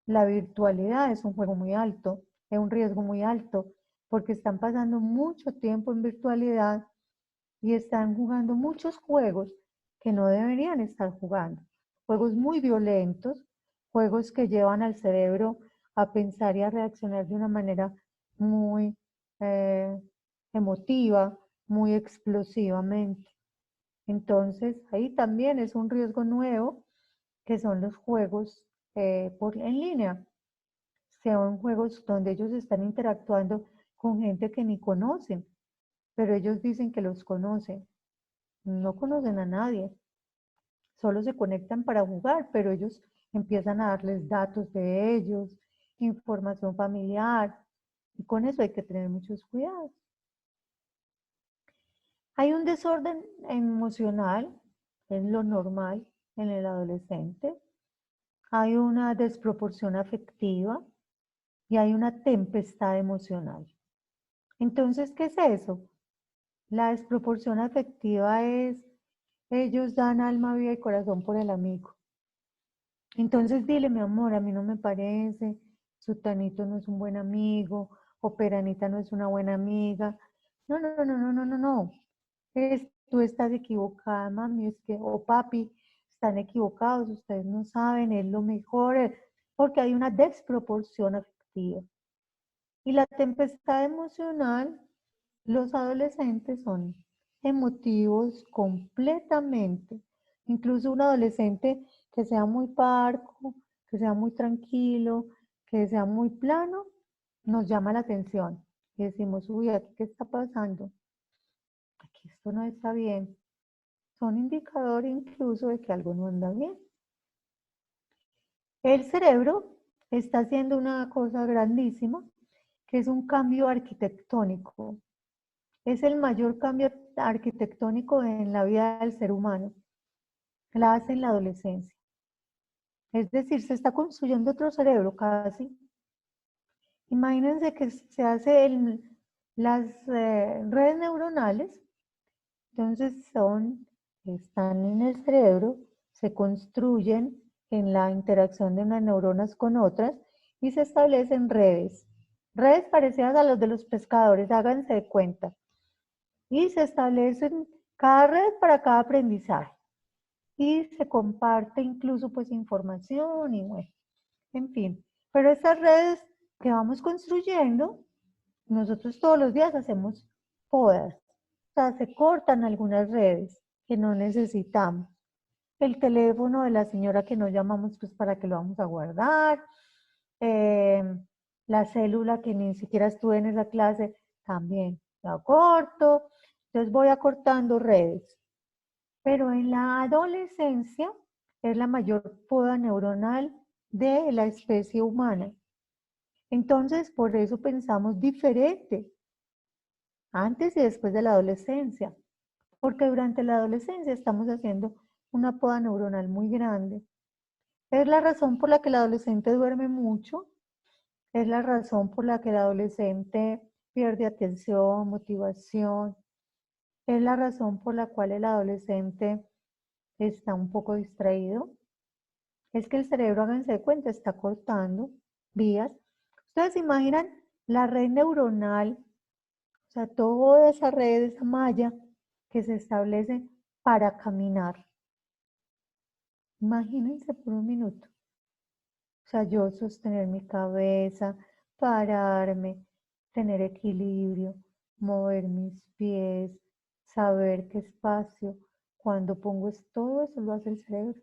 La virtualidad es un juego muy alto, es un riesgo muy alto, porque están pasando mucho tiempo en virtualidad y están jugando muchos juegos que no deberían estar jugando. Juegos muy violentos, juegos que llevan al cerebro a pensar y a reaccionar de una manera muy emotiva, muy explosivamente. Entonces, ahí también es un riesgo nuevo, que son los juegos en línea. Son juegos donde ellos están interactuando con gente que ni conocen, pero ellos dicen que los conocen. No conocen a nadie, solo se conectan para jugar, pero ellos empiezan a darles datos de ellos, información familiar, y con eso hay que tener muchos cuidados. Hay un desorden emocional, es lo normal en el adolescente. Hay una desproporción afectiva y hay una tempestad emocional. Entonces, ¿qué es eso? La desproporción afectiva es, ellos dan alma, vida y corazón por el amigo. Entonces dile, mi amor, a mí no me parece, Sutanito no es un buen amigo, o Peranita no es una buena amiga. No, no, no, no, no, no, no. Tú estás equivocada, mami, es que, o papi, están equivocados, ustedes no saben, es lo mejor, porque hay una desproporción afectiva. Y la tempestad emocional, los adolescentes son emotivos completamente. Incluso un adolescente que sea muy parco, que sea muy tranquilo, que sea muy plano, nos llama la atención. Y decimos, uy, ¿aquí qué está pasando? Aquí esto no está bien. Son indicadores incluso de que algo no anda bien. El cerebro está haciendo una cosa grandísima, que es un cambio arquitectónico. Es el mayor cambio arquitectónico en la vida del ser humano. La hace en la adolescencia. Es decir, se está construyendo otro cerebro casi. Imagínense que se hace en las redes neuronales. Entonces están en el cerebro, se construyen en la interacción de unas neuronas con otras y se establecen redes. Redes parecidas a las de los pescadores, háganse de cuenta. Y se establecen cada red para cada aprendizaje. Y se comparte incluso pues información y bueno, en fin. Pero estas redes que vamos construyendo, nosotros todos los días hacemos podas. O sea, se cortan algunas redes que no necesitamos. El teléfono de la señora que no llamamos pues para que lo vamos a guardar. La célula que ni siquiera estuve en esa clase también la corto. Entonces voy acortando redes. Pero en la adolescencia es la mayor poda neuronal de la especie humana. Entonces, por eso pensamos diferente antes y después de la adolescencia, porque durante la adolescencia estamos haciendo una poda neuronal muy grande. Es la razón por la que el adolescente duerme mucho, es la razón por la que el adolescente pierde atención, motivación, es la razón por la cual el adolescente está un poco distraído. Es que el cerebro, háganse de cuenta, está cortando vías. Ustedes imaginan la red neuronal, o sea, toda esa red, esa malla que se establece para caminar. Imagínense por un minuto. O sea, yo sostener mi cabeza, pararme, tener equilibrio, mover mis pies, saber qué espacio. Cuando pongo todo eso lo hace el cerebro.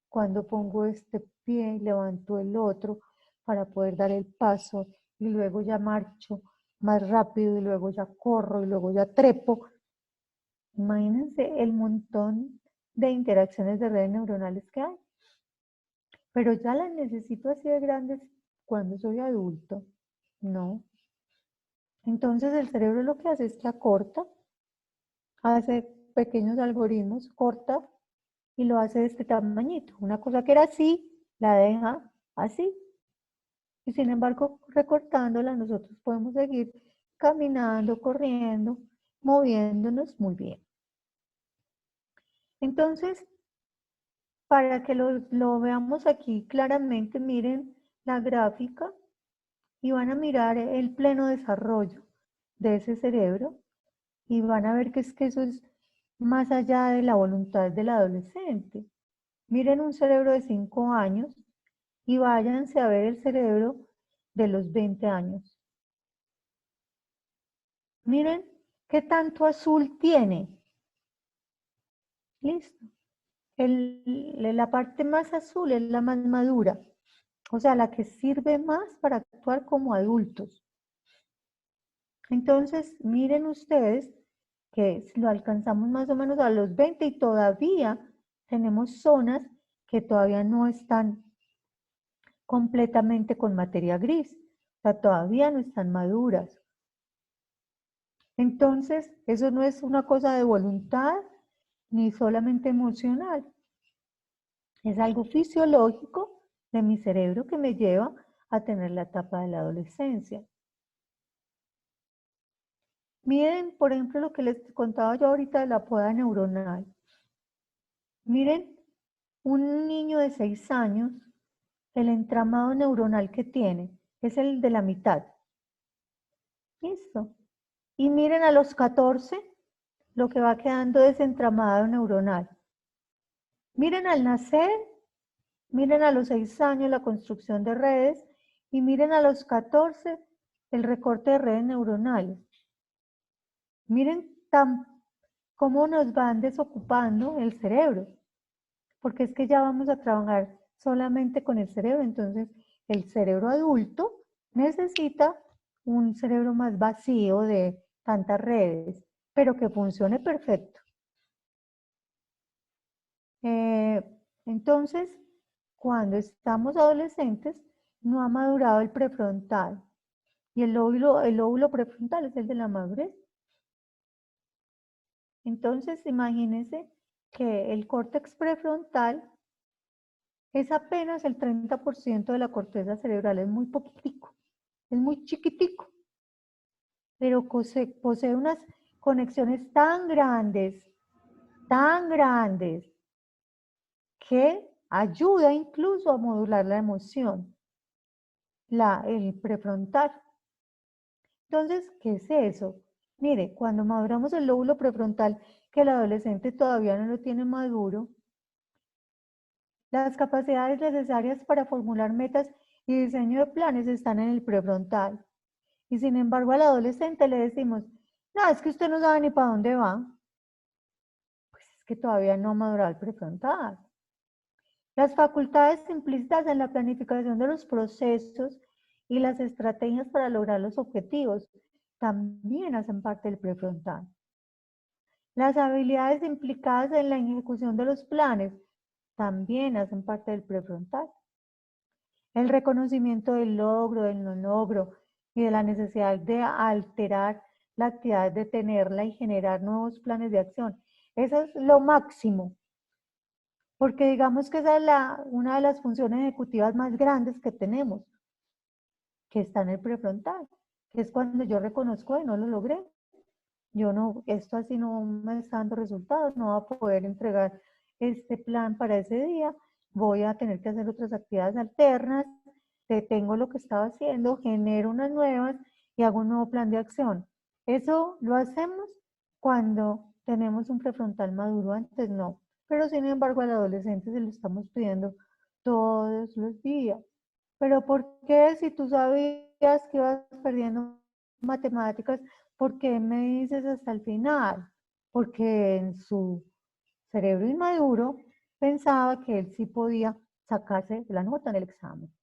Cuando pongo este pie, levanto el otro para poder dar el paso y luego ya marcho más rápido y luego ya corro y luego ya trepo. Imagínense el montón de interacciones de redes neuronales que hay. Pero ya las necesito así de grandes cuando soy adulto. No. Entonces el cerebro lo que hace es que acorta, hace pequeños algoritmos, corta y lo hace de este tamañito. Una cosa que era así, la deja así. Y sin embargo, recortándola, nosotros podemos seguir caminando, corriendo, moviéndonos muy bien. Entonces, para que lo veamos aquí claramente, miren la gráfica y van a mirar el pleno desarrollo de ese cerebro y van a ver que es que eso es más allá de la voluntad del adolescente. Miren un cerebro de 5 años y váyanse a ver el cerebro de los 20 años. Miren ¿Qué tanto azul tiene? Listo. La parte más azul es la más madura, o sea, la que sirve más para actuar como adultos. Entonces, miren ustedes que lo alcanzamos más o menos a los 20 y todavía tenemos zonas que todavía no están completamente con materia gris, o sea, todavía no están maduras. Entonces, eso no es una cosa de voluntad ni solamente emocional, es algo fisiológico de mi cerebro que me lleva a tener la etapa de la adolescencia. Miren, por ejemplo, lo que les contaba yo ahorita de la poda neuronal. Miren, un niño de 6 años, el entramado neuronal que tiene es el de la mitad. Listo. Y miren a los 14, lo que va quedando desentramado neuronal. Miren al nacer, miren a los 6 años la construcción de redes y miren a los 14 el recorte de redes neuronales. Miren cómo nos van desocupando el cerebro, porque es que ya vamos a trabajar solamente con el cerebro, entonces el cerebro adulto necesita un cerebro más vacío de tantas redes, pero que funcione perfecto. Entonces, cuando estamos adolescentes, no ha madurado el prefrontal. Y el lóbulo prefrontal es el de la madurez. Entonces, imagínense que el córtex prefrontal es apenas el 30% de la corteza cerebral, es muy poquitico, es muy chiquitico, pero posee unas conexiones tan grandes, que ayuda incluso a modular la emoción, el prefrontal. Entonces, ¿qué es eso? Mire, cuando maduramos el lóbulo prefrontal, que el adolescente todavía no lo tiene maduro, las capacidades necesarias para formular metas y diseño de planes están en el prefrontal. Y sin embargo, al adolescente le decimos, no, es que usted no sabe ni para dónde va. Pues es que todavía no ha madurado el prefrontal. Las facultades implícitas en la planificación de los procesos y las estrategias para lograr los objetivos también hacen parte del prefrontal. Las habilidades implicadas en la ejecución de los planes también hacen parte del prefrontal. El reconocimiento del logro, del no logro y de la necesidad de alterar la actividad, de tenerla y generar nuevos planes de acción. Eso es lo máximo, porque digamos que esa es una de las funciones ejecutivas más grandes que tenemos, que está en el prefrontal, que es cuando yo reconozco que no lo logré. Yo no, esto así no me está dando resultados, no voy a poder entregar este plan para ese día, voy a tener que hacer otras actividades alternas, detengo lo que estaba haciendo, genero unas nuevas y hago un nuevo plan de acción. Eso lo hacemos cuando tenemos un prefrontal maduro, antes no. Pero sin embargo al adolescente se lo estamos pidiendo todos los días. Pero ¿por qué si tú sabías que ibas perdiendo matemáticas, por qué me dices hasta el final? Porque en su cerebro inmaduro pensaba que él sí podía sacarse la nota en el examen.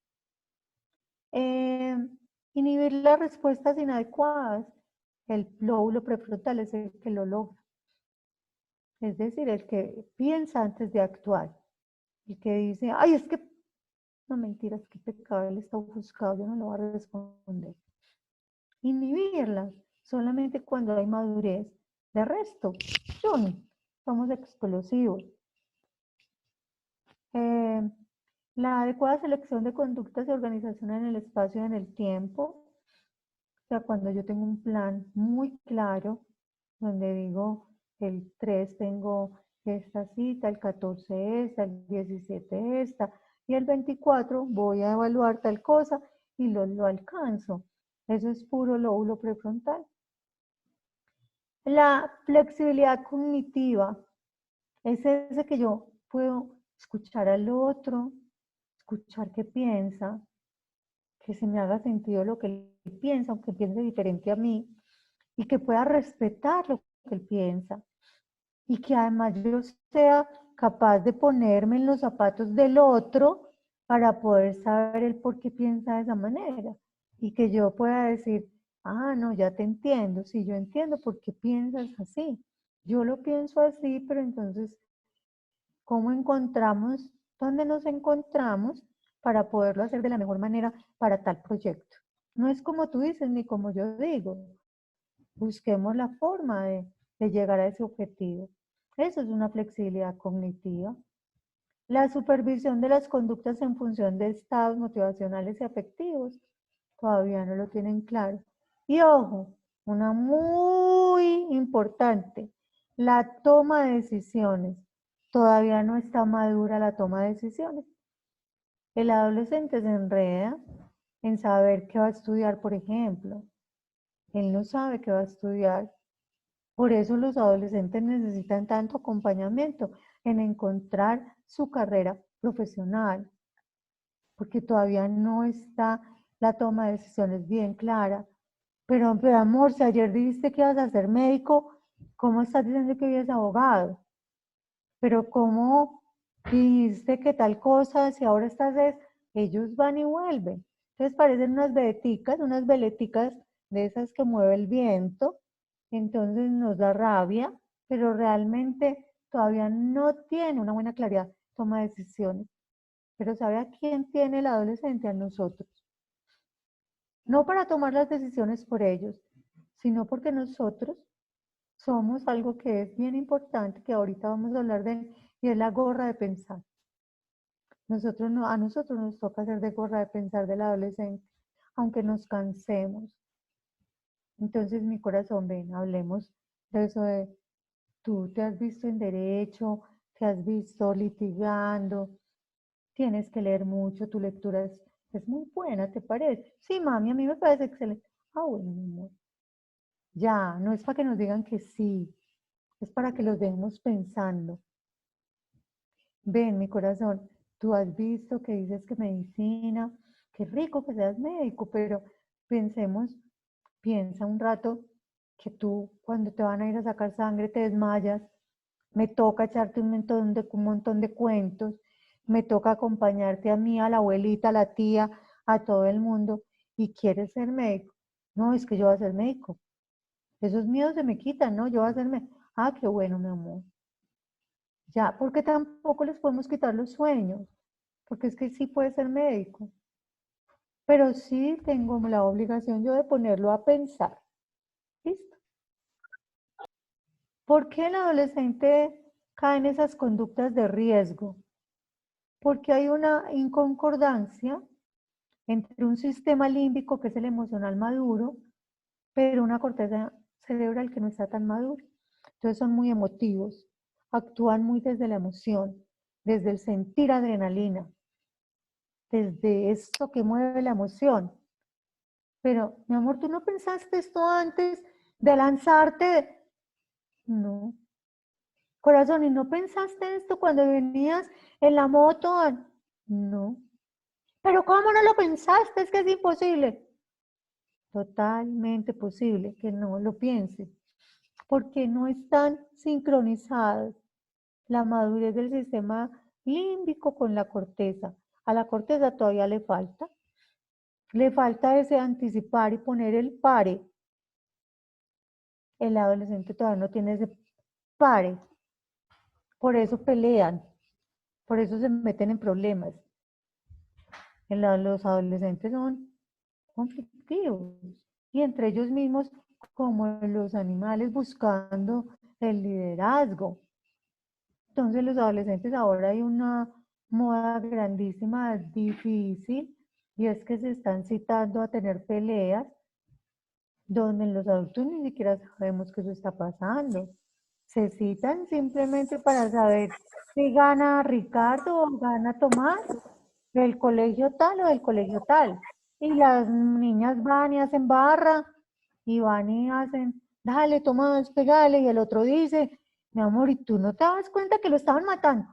Eh, Inhibir las respuestas inadecuadas. El lóbulo prefrontal es el que lo logra. Es decir, el que piensa antes de actuar. El que dice, ay, es que, no mentiras, qué pecado, él está ofuscado, yo no lo voy a responder. Inhibirlas solamente cuando hay madurez. De resto, somos explosivos. La adecuada selección de conductas y organización en el espacio y en el tiempo. O sea, cuando yo tengo un plan muy claro, donde digo, el 3 tengo esta cita, el 14 esta, el 17 esta, y el 24 voy a evaluar tal cosa y lo alcanzo. Eso es puro lóbulo prefrontal. La flexibilidad cognitiva es ese que yo puedo escuchar al otro, escuchar qué piensa, que se me haga sentido lo que él piensa, aunque piense diferente a mí, y que pueda respetar lo que él piensa y que además yo sea capaz de ponerme en los zapatos del otro para poder saber el por qué piensa de esa manera y que yo pueda decir, ah, no, ya te entiendo, sí, yo entiendo por qué piensas así. Yo lo pienso así, pero entonces, ¿cómo encontramos, dónde nos encontramos para poderlo hacer de la mejor manera para tal proyecto? No es como tú dices ni como yo digo. Busquemos la forma de llegar a ese objetivo. Eso es una flexibilidad cognitiva. La supervisión de las conductas en función de estados motivacionales y afectivos todavía no lo tienen claro. Y ojo, una muy importante, la toma de decisiones. Todavía no está madura la toma de decisiones. El adolescente se enreda en saber qué va a estudiar, por ejemplo. Él no sabe qué va a estudiar. Por eso los adolescentes necesitan tanto acompañamiento en encontrar su carrera profesional, porque todavía no está la toma de decisiones bien clara. Pero amor, si ayer dijiste que ibas a ser médico, ¿cómo estás diciendo que eres abogado? Pero ¿cómo dijiste que tal cosa, si ahora estás es, ellos van y vuelven? Entonces parecen unas veleticas de esas que mueve el viento, entonces nos da rabia, pero realmente todavía no tiene una buena claridad, toma decisiones. Pero ¿sabe a quién tiene el adolescente? A nosotros. No para tomar las decisiones por ellos, sino porque nosotros somos algo que es bien importante, que ahorita vamos a hablar de él, y es la gorra de pensar. Nosotros no, a nosotros nos toca hacer de gorra de pensar del adolescente, aunque nos cansemos. Entonces, mi corazón, ven, hablemos de eso de, tú te has visto en derecho, te has visto litigando, tienes que leer mucho, tu lectura es muy buena, ¿te parece? Sí, mami, a mí me parece excelente. Ah, bueno, mi amor. Ya, no es para que nos digan que sí, es para que los dejemos pensando. Ven, mi corazón, tú has visto que dices que medicina, qué rico que seas médico, pero pensemos, piensa un rato que tú cuando te van a ir a sacar sangre te desmayas, me toca echarte un montón de cuentos, me toca acompañarte a mí, a la abuelita, a la tía, a todo el mundo, y quieres ser médico. No, es que yo voy a ser médico. Esos miedos se me quitan, ¿no? Yo voy a ser médico. Ah, qué bueno, mi amor. Ya, porque tampoco les podemos quitar los sueños, porque es que sí puede ser médico, pero sí tengo la obligación yo de ponerlo a pensar. ¿Listo? ¿Por qué el adolescente cae en esas conductas de riesgo? Porque hay una inconcordancia entre un sistema límbico, que es el emocional maduro, pero una corteza cerebral que no está tan madura. Entonces son muy emotivos, actúan muy desde la emoción, desde el sentir adrenalina, desde esto que mueve la emoción. Pero, mi amor, ¿tú no pensaste esto antes de lanzarte? No. Corazón, ¿y no pensaste esto cuando venías en la moto? No. Pero ¿cómo no lo pensaste? Es que es imposible. Totalmente posible que no lo pienses, porque no están sincronizados la madurez del sistema límbico con la corteza. A la corteza todavía le falta ese anticipar y poner el pare. El adolescente todavía no tiene ese pare, por eso pelean, por eso se meten en problemas. Los adolescentes son conflictivos y entre ellos mismos como los animales buscando el liderazgo. Entonces los adolescentes ahora hay una moda grandísima, difícil, y es que se están citando a tener peleas donde los adultos ni siquiera sabemos que eso está pasando. Se citan simplemente para saber si gana Ricardo o gana Tomás, del colegio tal o del colegio tal. Y las niñas van y hacen barra y van y hacen, dale Tomás, pegale, y el otro dice, mi amor, ¿y tú no te das cuenta que lo estaban matando?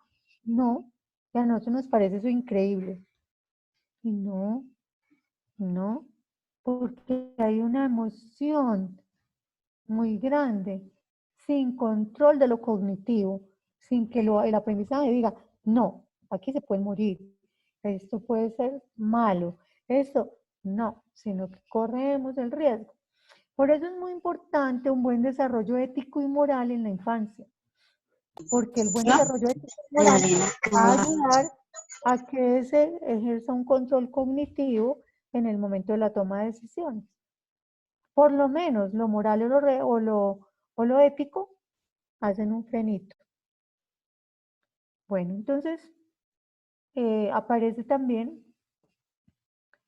No, y a nosotros nos parece eso increíble. Y no, no, porque hay una emoción muy grande, sin control de lo cognitivo, sin que el aprendizaje diga, no, aquí se puede morir, esto puede ser malo, esto no, sino que corremos el riesgo. Por eso es muy importante un buen desarrollo ético y moral en la infancia, porque el buen ¿No? desarrollo ético y moral va a ayudar a que se ejerza un control cognitivo en el momento de la toma de decisiones. Por lo menos lo moral o lo ético hacen un frenito. Bueno, entonces aparece también,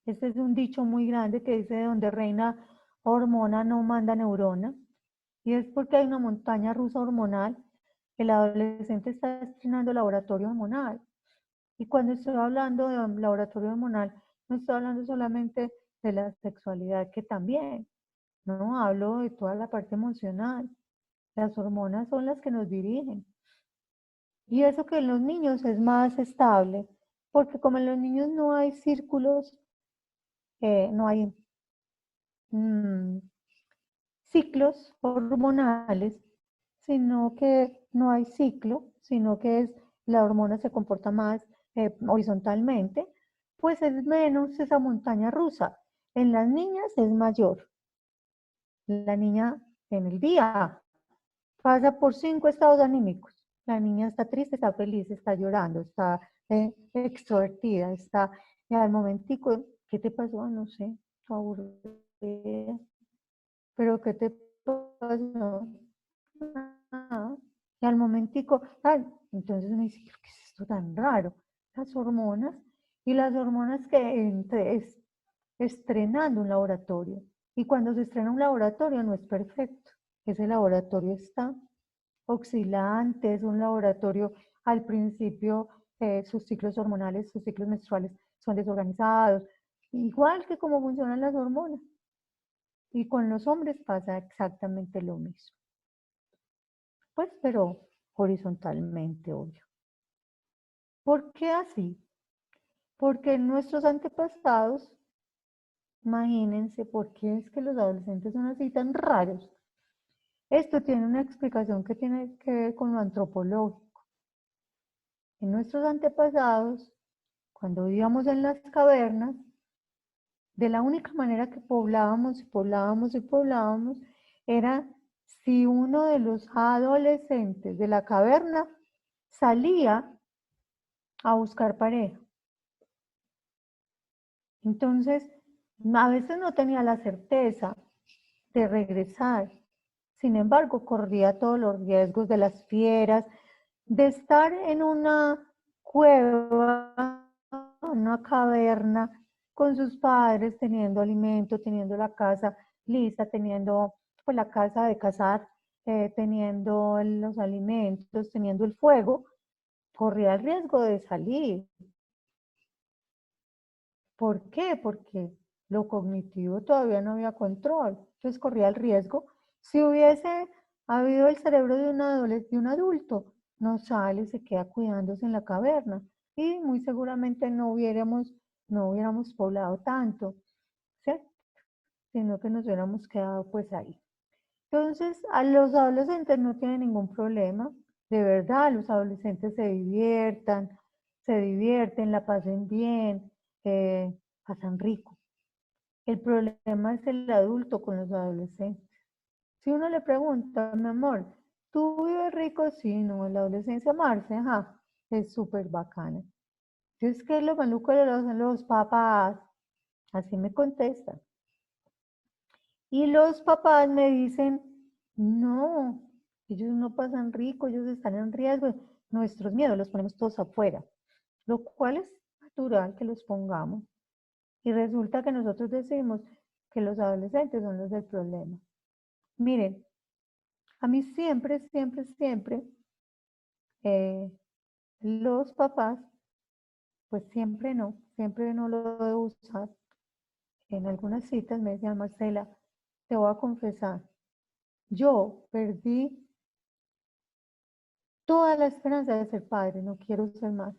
este es un dicho muy grande que dice, donde reina hormona no manda neurona, y es porque hay una montaña rusa hormonal. El adolescente está estrenando laboratorio hormonal. Y cuando estoy hablando de laboratorio hormonal, no estoy hablando solamente de la sexualidad, que también, no, hablo de toda la parte emocional. Las hormonas son las que nos dirigen. Y eso que en los niños es más estable, porque como en los niños no hay círculos, no hay mm, ciclos hormonales, sino que no hay ciclo, sino que la hormona se comporta más horizontalmente, pues es menos esa montaña rusa. En las niñas es mayor. La niña en el día pasa por 5 estados anímicos. La niña está triste, está feliz, está llorando, está extrovertida, está y al momentico, ¿qué te pasó? No sé, aburrida. ¿Pero qué te pasó? Ah, y al momentico, ay, entonces me dice, ¿pero qué es esto tan raro? Las hormonas, y las hormonas que estrenando un laboratorio. Y cuando se estrena un laboratorio no es perfecto. Ese laboratorio está oscilante, es un laboratorio al principio, sus ciclos hormonales, sus ciclos menstruales son desorganizados, igual que como funcionan las hormonas. Y con los hombres pasa exactamente lo mismo. Pues, pero horizontalmente, obvio. ¿Por qué así? Porque nuestros antepasados, imagínense por qué es que los adolescentes son así tan raros. Esto tiene una explicación que tiene que ver con lo antropológico. En nuestros antepasados, cuando vivíamos en las cavernas, de la única manera que poblábamos y poblábamos y poblábamos era si uno de los adolescentes de la caverna salía a buscar pareja. Entonces, a veces no tenía la certeza de regresar. Sin embargo, corría todos los riesgos de las fieras, de estar en una cueva, una caverna, con sus padres, teniendo alimento, teniendo la casa lista, teniendo pues, la casa de cazar, teniendo los alimentos, teniendo el fuego, corría el riesgo de salir. ¿Por qué? Porque lo cognitivo todavía no había control, entonces corría el riesgo. Si hubiese habido el cerebro de de un adulto, no sale, se queda cuidándose en la caverna y muy seguramente no hubiéramos poblado tanto, ¿cierto? Sino que nos hubiéramos quedado pues ahí. Entonces, a los adolescentes no tienen ningún problema, de verdad, los adolescentes se divierten, la pasen bien, pasan rico. El problema es el adulto con los adolescentes. Si uno le pregunta, mi amor, ¿tú vives rico? Sí, no, en la adolescencia, Marce, ajá, es súper bacana. Entonces, ¿qué es lo maluco de los papás? Así me contestan. Y los papás me dicen, no, ellos no pasan rico, ellos están en riesgo. Nuestros miedos los ponemos todos afuera, lo cual es natural que los pongamos. Y resulta que nosotros decimos que los adolescentes son los del problema. Miren, a mí siempre, siempre, siempre, eh, los papás, pues siempre no lo debo usar. En algunas citas me decían, Marcela, te voy a confesar, yo perdí toda la esperanza de ser padre, no quiero ser más.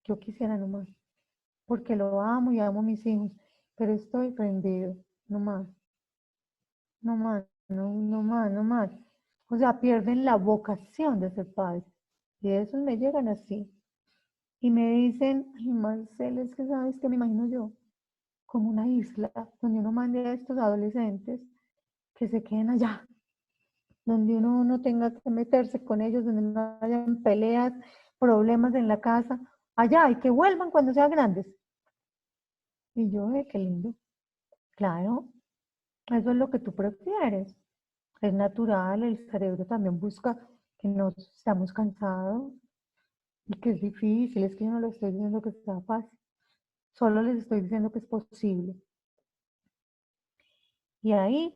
Yo quisiera no más, porque lo amo y amo a mis hijos, pero estoy rendido, no más, no más. no más, no más. O sea, pierden la vocación de ser padres. Y esos me llegan así. Y me dicen, ay, Marcela, es que sabes que me imagino yo, como una isla donde uno mande a estos adolescentes que se queden allá, donde uno no tenga que meterse con ellos, donde no hayan peleas, problemas en la casa, allá, y que vuelvan cuando sean grandes. Y yo, qué lindo. Claro, eso es lo que tú prefieres. Es natural, el cerebro también busca que no estamos cansados y que es difícil, es que yo no lo estoy diciendo que sea fácil, solo les estoy diciendo que es posible. Y ahí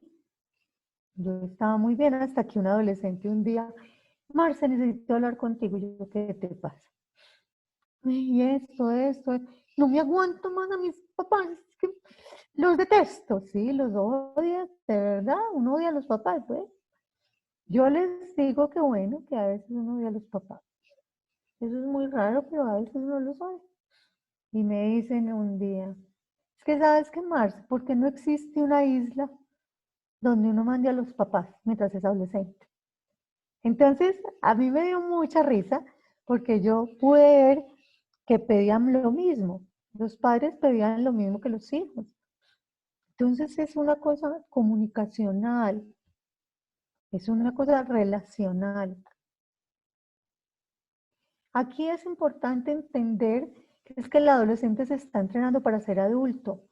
yo estaba muy bien hasta que un adolescente un día, Marce, necesito hablar contigo. Y yo, ¿qué te pasa? Y esto, no me aguanto más a mis papás, es que los detesto, sí, los odias, de verdad, uno odia a los papás, pues. Yo les digo que bueno, que a veces uno odia a los papás. Eso es muy raro, pero a veces uno los odia. Y me dicen un día, es que sabes que Marce, ¿por qué no existe una isla donde uno mande a los papás mientras es adolescente? Entonces, a mí me dio mucha risa porque yo pude ver que pedían lo mismo. Los padres pedían lo mismo que los hijos. Entonces, es una cosa comunicacional, es una cosa relacional. Aquí es importante entender que es que el adolescente se está entrenando para ser adulto.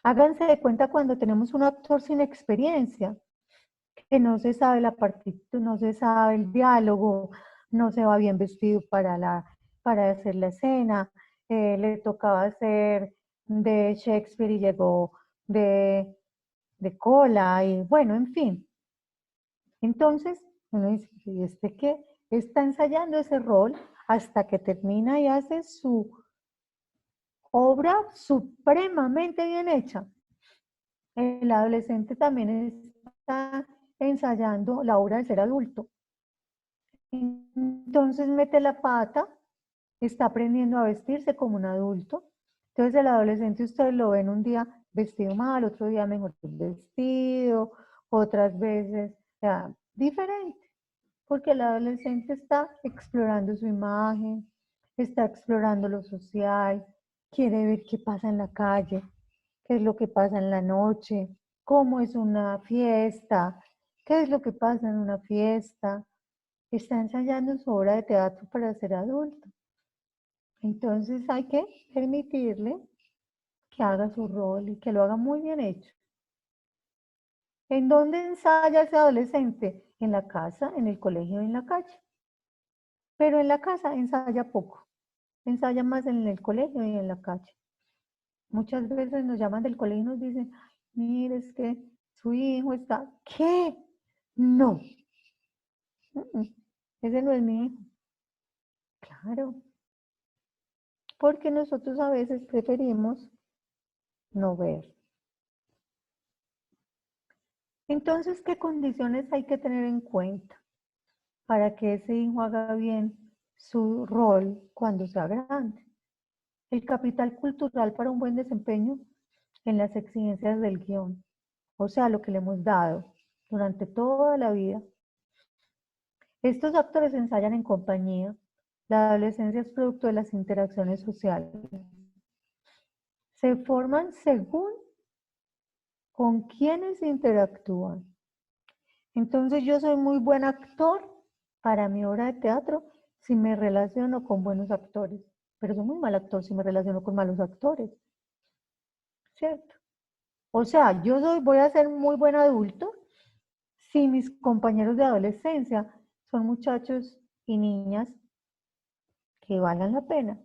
Háganse de cuenta cuando tenemos un actor sin experiencia, que no se sabe la partitura, no se sabe el diálogo, no se va bien vestido para hacer la escena, le tocaba hacer de Shakespeare y llegó de, de cola, y bueno, en fin. Entonces, uno dice, ¿y este qué? Está ensayando ese rol hasta que termina y hace su obra supremamente bien hecha. El adolescente también está ensayando la obra de ser adulto. Entonces mete la pata, está aprendiendo a vestirse como un adulto. Entonces el adolescente ustedes lo ven un día vestido mal, otro día mejor vestido, otras veces diferente, porque el adolescente está explorando su imagen, está explorando lo social, quiere ver qué pasa en la calle, qué es lo que pasa en la noche, cómo es una fiesta, qué es lo que pasa en una fiesta. Está ensayando su obra de teatro para ser adulto. Entonces hay que permitirle que haga su rol y que lo haga muy bien hecho. ¿En dónde ensaya ese adolescente? En la casa, en el colegio, en la calle. Pero en la casa ensaya poco. Ensaya más en el colegio y en la calle. Muchas veces nos llaman del colegio y nos dicen, mire, es que su hijo está, ¿qué? No, ese no es mi hijo. Claro, porque nosotros a veces preferimos no ver. Entonces, ¿qué condiciones hay que tener en cuenta para que ese hijo haga bien su rol cuando sea grande? El capital cultural para un buen desempeño en las exigencias del guión, o sea, lo que le hemos dado durante toda la vida. Estos actores ensayan en compañía. La adolescencia es producto de las interacciones sociales. Se forman según con quienes interactúan. Entonces yo soy muy buen actor para mi obra de teatro si me relaciono con buenos actores, pero soy muy mal actor si me relaciono con malos actores, ¿cierto? O sea, voy a ser muy buen adulto si mis compañeros de adolescencia son muchachos y niñas que valgan la pena.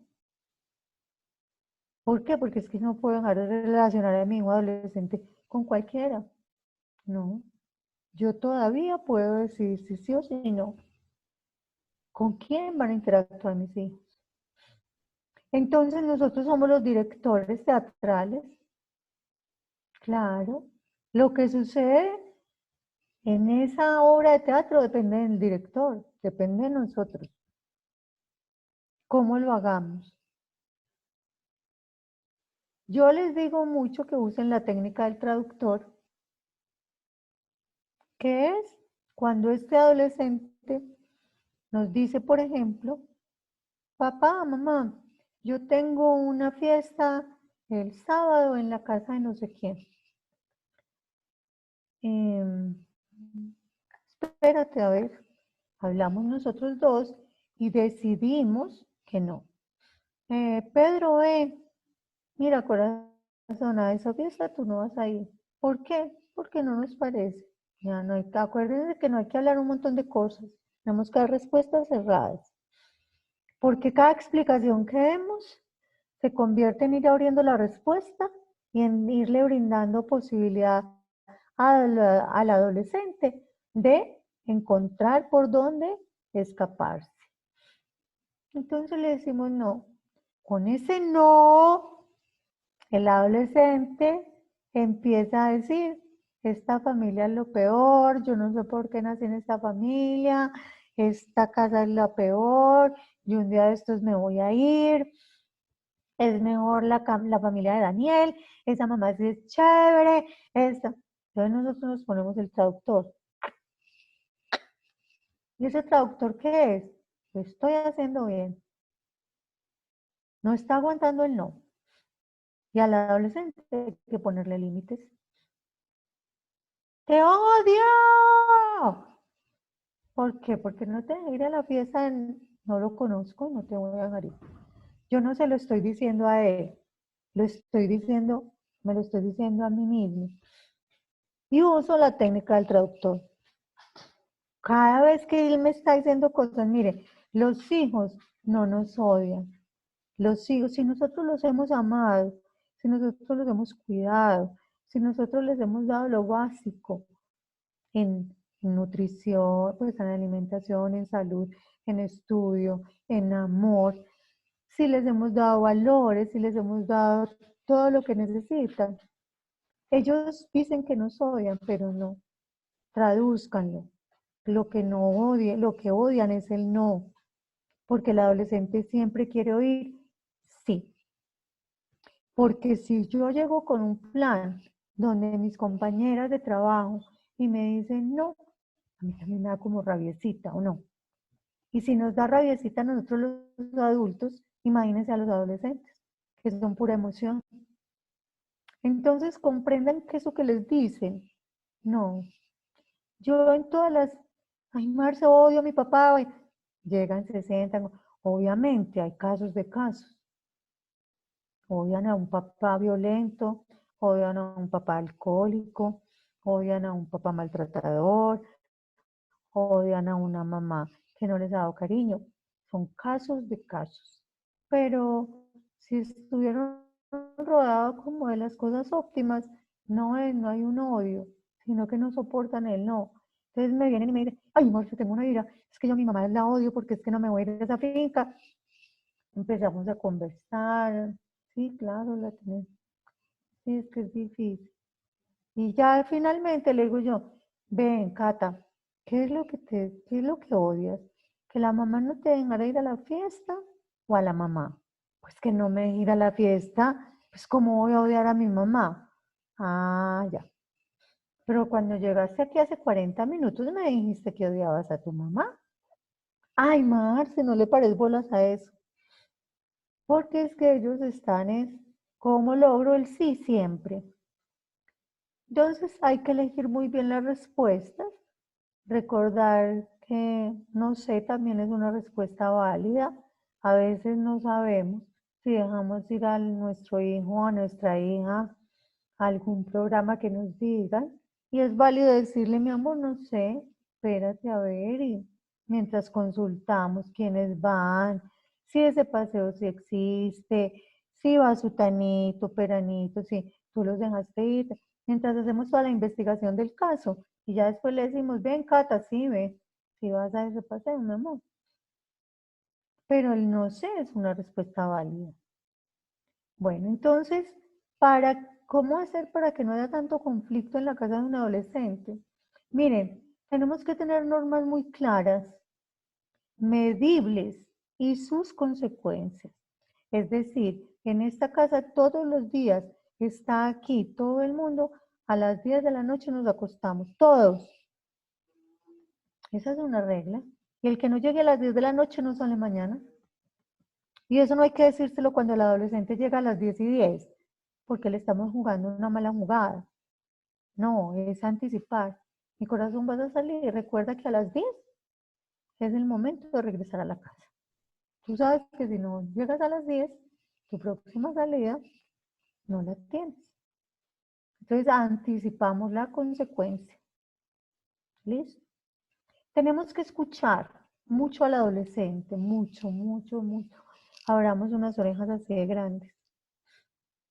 ¿Por qué? Porque es que no puedo dejar de relacionar a mi hijo adolescente con cualquiera. No, yo todavía puedo decir si sí o si no. ¿Con quién van a interactuar mis hijos? Entonces nosotros somos los directores teatrales. Claro, lo que sucede en esa obra de teatro depende del director, depende de nosotros, cómo lo hagamos. Yo les digo mucho que usen la técnica del traductor, ¿Qué es? Cuando este adolescente nos dice, por ejemplo, papá, mamá, yo tengo una fiesta el sábado en la casa de no sé quién. Em, espérate, a ver, hablamos nosotros dos y decidimos que no. Pedro, mira, corazón, a esa fiesta tú no vas a ir. ¿Por qué? Porque no nos parece. Ya no hay, acuérdense que no hay que hablar un montón de cosas. Tenemos que dar respuestas cerradas. Porque cada explicación que demos se convierte en ir abriendo la respuesta y en irle brindando posibilidad al adolescente de encontrar por dónde escaparse. Entonces le decimos no. Con ese no, el adolescente empieza a decir, esta familia es lo peor, yo no sé por qué nací en esta familia, esta casa es la peor, y un día de estos me voy a ir, es mejor la familia de Daniel, esa mamá sí es chévere, esta. Entonces nosotros nos ponemos el traductor. ¿Y ese traductor qué es? Lo estoy haciendo bien. No está aguantando el no. Y al adolescente hay que ponerle límites. ¡Te odio! ¿Por qué? Porque no te voy a ir a la fiesta, no lo conozco, no te voy a dejar ir. Yo no se lo estoy diciendo a él, lo estoy diciendo, me lo estoy diciendo a mí mismo. Y uso la técnica del traductor. Cada vez que él me está diciendo cosas, mire, los hijos no nos odian. Los hijos, si nosotros los hemos amado, si nosotros los hemos cuidado, si nosotros les hemos dado lo básico en nutrición, pues en alimentación, en salud, en estudio, en amor, si les hemos dado valores, si les hemos dado todo lo que necesitan. Ellos dicen que nos odian, pero no. Tradúzcanlo. Lo que no odian, lo que odian es el no, porque el adolescente siempre quiere oír sí. Porque si yo llego con un plan donde mis compañeras de trabajo y me dicen no, a mí también me da como rabiecita, ¿o no? Y si nos da rabiecita a nosotros los adultos, imagínense a los adolescentes, que son pura emoción. Entonces comprendan que eso que les dicen, no. Yo en todas las, ay, Marce, odio a mi papá, llegan, se sientan. Obviamente hay casos de casos. Odian a un papá violento, odian a un papá alcohólico, odian a un papá maltratador, odian a una mamá que no les ha dado cariño. Son casos de casos. Pero si estuvieron rodeados como de las cosas óptimas, no hay un odio, sino que no soportan el no. Entonces me vienen y me dicen, ay, Marce, tengo una ira, es que yo a mi mamá la odio porque es que no me voy a ir a esa finca. Empezamos a conversar, sí, claro, la tenemos. Sí, es que es difícil. Y ya finalmente le digo yo, ven, Cata, qué es lo que odias? ¿Que la mamá no te dejara ir a la fiesta o a la mamá? Pues que no me deje ir a la fiesta, pues ¿cómo voy a odiar a mi mamá? Ah, ya. Pero cuando llegaste aquí hace 40 minutos me dijiste que odiabas a tu mamá. Ay, Marce, no le pares bolas a eso. Porque es que ellos están es, ¿cómo logro el sí siempre? Entonces hay que elegir muy bien las respuestas, recordar que no sé también es una respuesta válida. A veces no sabemos si dejamos ir a nuestro hijo o a nuestra hija a algún programa que nos digan y es válido decirle, mi amor, no sé, espérate a ver y mientras consultamos quiénes van, si ese paseo sí existe, si va sutanito, peranito, si tú los dejaste ir, mientras hacemos toda la investigación del caso y ya después le decimos, ven Cata, sí, ve, si vas a ese paseo, mi amor. Pero el no sé es una respuesta válida. Bueno, entonces, ¿cómo hacer para que no haya tanto conflicto en la casa de un adolescente? Miren, tenemos que tener normas muy claras, medibles y sus consecuencias. Es decir, en esta casa todos los días está aquí todo el mundo, a las 10 de la noche nos acostamos, todos. Esa es una regla. Y el que no llegue a las 10 de la noche no sale mañana. Y eso no hay que decírselo cuando el adolescente llega a las 10:10, porque le estamos jugando una mala jugada. No, es anticipar. Mi corazón, vas a salir. Recuerda que a las 10 es el momento de regresar a la casa. Tú sabes que si no llegas a las 10, tu próxima salida no la tienes. Entonces anticipamos la consecuencia. ¿Listo? Tenemos que escuchar mucho al adolescente, mucho, mucho, mucho. Abramos unas orejas así de grandes.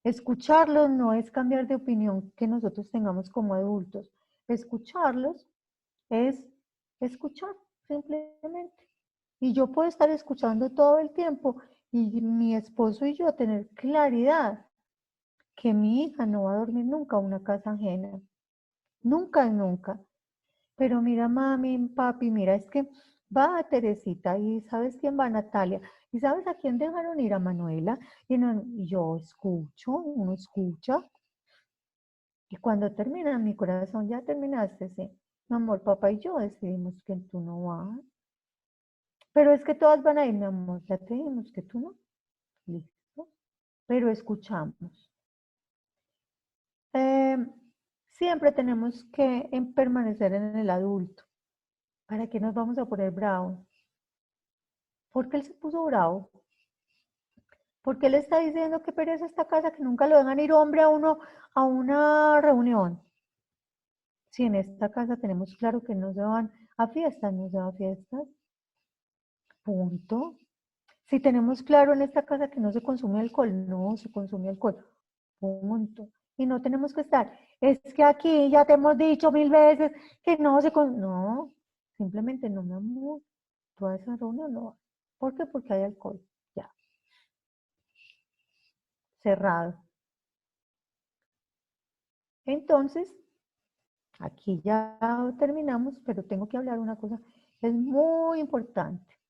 Escucharlos no es cambiar de opinión que nosotros tengamos como adultos. Escucharlos es escuchar, simplemente. Y yo puedo estar escuchando todo el tiempo y mi esposo y yo tener claridad que mi hija no va a dormir nunca en una casa ajena. Nunca, nunca. Pero mira, mami, papi, mira, es que va Teresita y ¿sabes quién va? Natalia. ¿Y sabes a quién dejaron ir? A Manuela. Y yo escucho, uno escucha. Y cuando termina mi corazón, ya terminaste, sí. Mi amor, papá y yo decidimos que tú no vas. Pero es que todas van a ir, mi amor. Ya te dijimos que tú no. Listo. Pero escuchamos. Eh, Siempre tenemos que permanecer en el adulto. ¿Para qué nos vamos a poner bravos? Porque él se puso bravo. Porque él está diciendo que pereza esta casa, que nunca lo dejan ir hombre a uno a una reunión. Si en esta casa tenemos claro que no se van a fiestas, no se van a fiestas. Punto. Si tenemos claro en esta casa que no se consume alcohol, no se consume alcohol. Punto. Y no tenemos que estar, es que aquí ya te hemos dicho 1000 veces que no se consume. No, simplemente no, mi amor. Tú a esa reunión no vas. ¿Por qué? Porque hay alcohol. Ya, cerrado. Entonces, aquí ya terminamos, pero tengo que hablar una cosa. Es muy importante,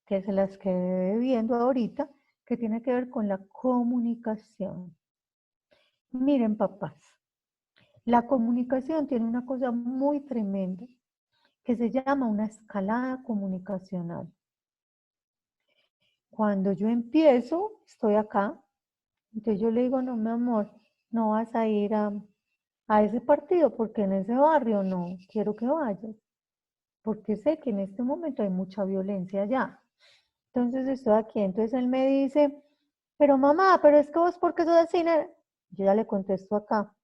que se las quedé viendo ahorita, que tiene que ver con la comunicación. Miren, papás, la comunicación tiene una cosa muy tremenda que se llama una escalada comunicacional. Cuando yo empiezo, estoy acá, entonces yo le digo, no, mi amor, no vas a ir a ese partido porque en ese barrio no quiero que vayas, porque sé que en este momento hay mucha violencia allá. Entonces estoy aquí, entonces él me dice, pero mamá, pero es que vos, ¿por qué sos así? Yo ya le contesto acá.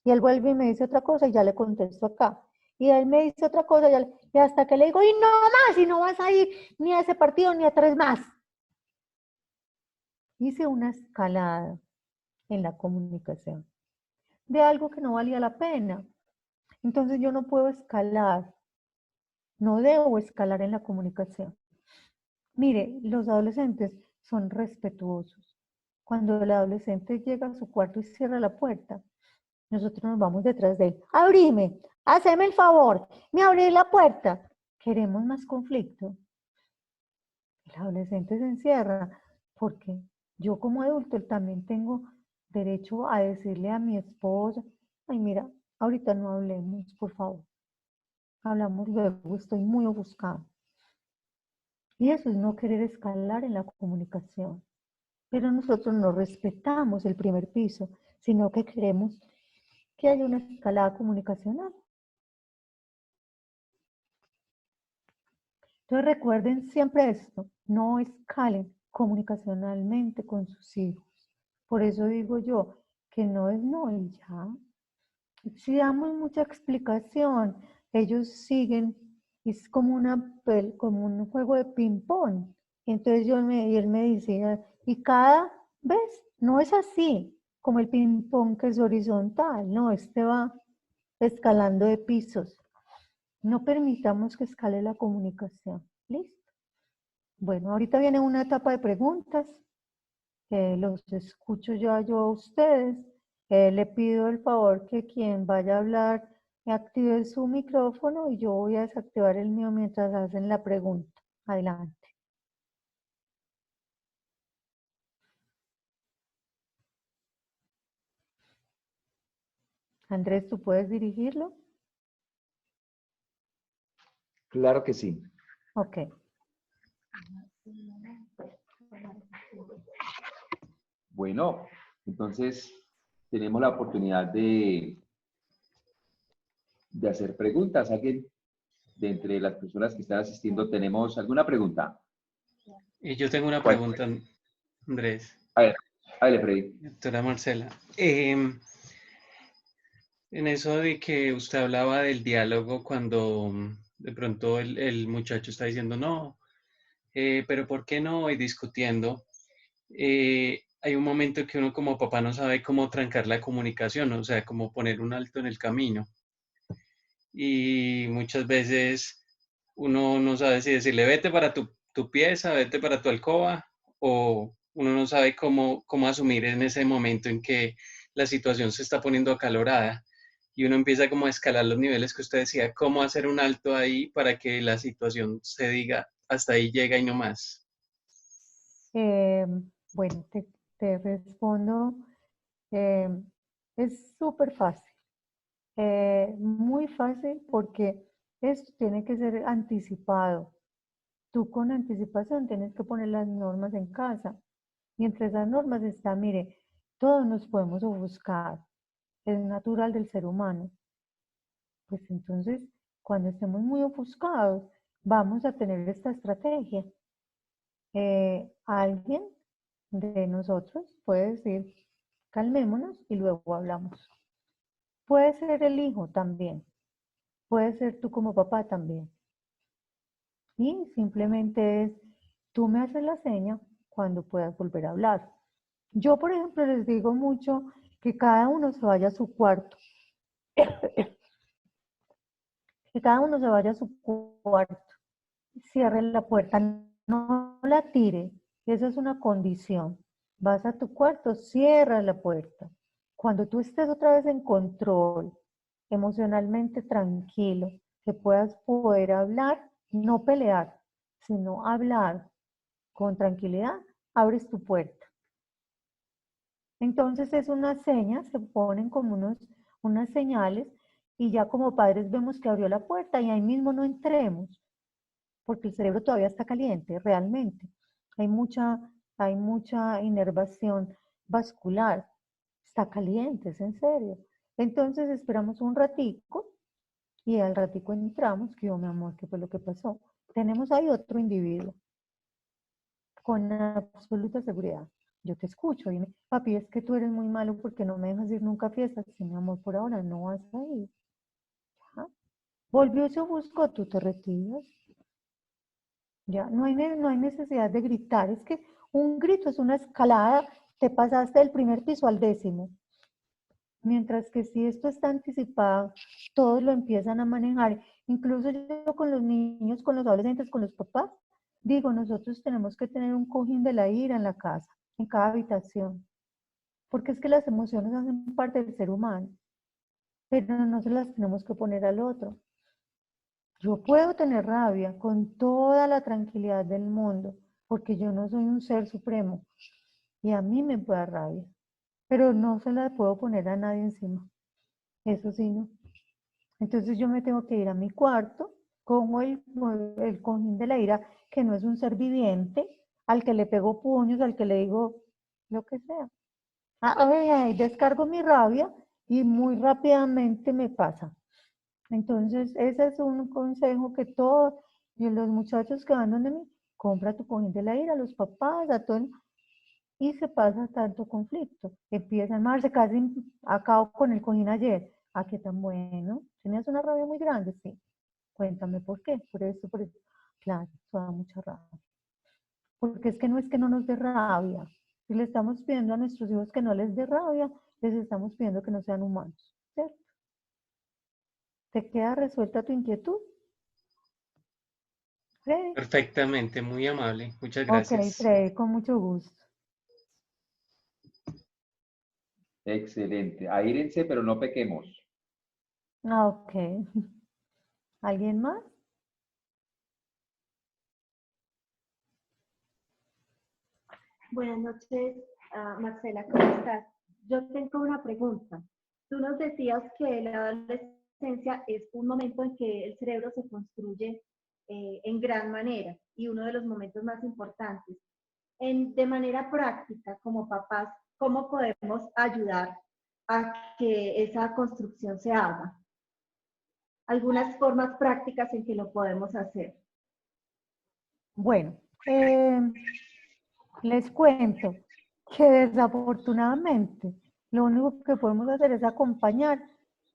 Y él vuelve y me dice otra cosa y ya le contesto acá. Y él me dice otra cosa y hasta que le digo, y no más, y no vas a ir ni a ese partido ni a 3 más. Hice una escalada en la comunicación de algo que no valía la pena. Entonces yo no puedo escalar, no debo escalar en la comunicación. Mire, los adolescentes son respetuosos. Cuando el adolescente llega a su cuarto y cierra la puerta, nosotros nos vamos detrás de él. Abrime, haceme el favor, me abrís la puerta. Queremos más conflicto. El adolescente se encierra porque yo como adulto también tengo derecho a decirle a mi esposa, ay mira, ahorita no hablemos, por favor. Hablamos luego, estoy muy ofuscada. Y eso es no querer escalar en la comunicación. Pero nosotros no respetamos el primer piso, sino que queremos que haya una escalada comunicacional. Entonces recuerden siempre esto, no escalen comunicacionalmente con sus hijos. Por eso digo yo que no es no y ya. Si damos mucha explicación, ellos siguen, es como, como un juego de ping-pong. Entonces y él me decía, y cada vez no es así, como el ping-pong que es horizontal, no, este va escalando de pisos. No permitamos que escale la comunicación. ¿Listo? Bueno, ahorita viene una etapa de preguntas. Los escucho yo a ustedes. Le pido el favor que quien vaya a hablar active su micrófono y yo voy a desactivar el mío mientras hacen la pregunta. Adelante. Andrés, ¿tú puedes dirigirlo? Claro que sí. Ok. Bueno, entonces tenemos la oportunidad de hacer preguntas. ¿Alguien de entre las personas que están asistiendo tenemos alguna pregunta? Y yo tengo una ¿Cuál? pregunta, Andrés, A ver, hágale, Freddy. doctora Marcela. En eso de que usted hablaba del diálogo cuando de pronto el muchacho está diciendo no, pero ¿por qué no? Y discutiendo. Hay un momento que uno como papá no sabe cómo trancar la comunicación, o sea, cómo poner un alto en el camino. Y muchas veces uno no sabe si decirle vete para tu pieza, vete para tu alcoba, o uno no sabe cómo asumir en ese momento en que la situación se está poniendo acalorada y uno empieza como a escalar los niveles que usted decía, cómo hacer un alto ahí para que la situación se diga hasta ahí llega y no más. Bueno, te respondo. Es súper fácil. Muy fácil porque esto tiene que ser anticipado. Tú con anticipación tienes que poner las normas en casa. Y entre esas normas está, mire, todos nos podemos ofuscar. Es natural del ser humano. Pues entonces, cuando estemos muy ofuscados, vamos a tener esta estrategia. Alguien de nosotros puede decir, calmémonos y luego hablamos. Puede ser el hijo también. Puede ser tú como papá también. Y simplemente es, tú me haces la seña cuando puedas volver a hablar. Yo, por ejemplo, les digo mucho que cada uno se vaya a su cuarto. Que cada uno se vaya a su cuarto. Cierre la puerta, no la tire. Esa es una condición. Vas a tu cuarto, cierra la puerta. Cuando tú estés otra vez en control, emocionalmente tranquilo, que puedas poder hablar, no pelear, sino hablar con tranquilidad, abres tu puerta. Entonces es una seña, se ponen como unas señales y ya como padres vemos que abrió la puerta y ahí mismo no entremos, porque el cerebro todavía está caliente, realmente. Hay mucha inervación vascular, está caliente, es en serio. Entonces esperamos un ratico y al ratico entramos, que yo, mi amor, ¿qué fue lo que pasó? Tenemos ahí otro individuo con absoluta seguridad. Yo te escucho, dime, papi, es que tú eres muy malo porque no me dejas ir nunca a fiestas. Sí, mi amor, por ahora no vas a ir. ¿Ya? Volvió y se buscó, tú te retiras. Ya, no hay necesidad de gritar, es que un grito es una escalada, te pasaste del primer piso al 10º. Mientras que si esto está anticipado, todos lo empiezan a manejar. Incluso yo con los niños, con los adolescentes, con los papás, digo, nosotros tenemos que tener un cojín de la ira en la casa, en cada habitación. Porque es que las emociones hacen parte del ser humano, pero no se las tenemos que poner al otro. Yo puedo tener rabia con toda la tranquilidad del mundo, porque yo no soy un ser supremo y a mí me puede dar rabia, pero no se la puedo poner a nadie encima. Eso sí, no. Entonces yo me tengo que ir a mi cuarto, como el cojín de la ira, que no es un ser viviente, al que le pego puños, al que le digo lo que sea. Ay, descargo mi rabia y muy rápidamente me pasa. Entonces, ese es un consejo que todos los muchachos que van donde mí, compra tu cojín de la ira, a los papás, a todo, y se pasa tanto conflicto. Empiezan, Marce, casi acabo con el cojín ayer. Ah, qué tan bueno. ¿Tenías una rabia muy grande? Sí. Cuéntame por qué. Por eso, por eso. Claro, eso da mucha rabia. Porque es que no nos dé rabia. Si le estamos pidiendo a nuestros hijos que no les dé rabia, les estamos pidiendo que no sean humanos. ¿Cierto? ¿Te queda resuelta tu inquietud, Freddy? Perfectamente, muy amable. Muchas Ok, gracias. Freddy, con mucho gusto. Excelente. Aírense, pero no pequemos. Ok. ¿Alguien más? Buenas noches, Marcela, ¿cómo estás? Yo tengo una pregunta. Tú nos decías que la adolescencia es un momento en que el cerebro se construye en gran manera y uno de los momentos más importantes. De manera práctica, como papás, ¿cómo podemos ayudar a que esa construcción se haga? Algunas formas prácticas en que lo podemos hacer. Bueno, les cuento que desafortunadamente lo único que podemos hacer es acompañar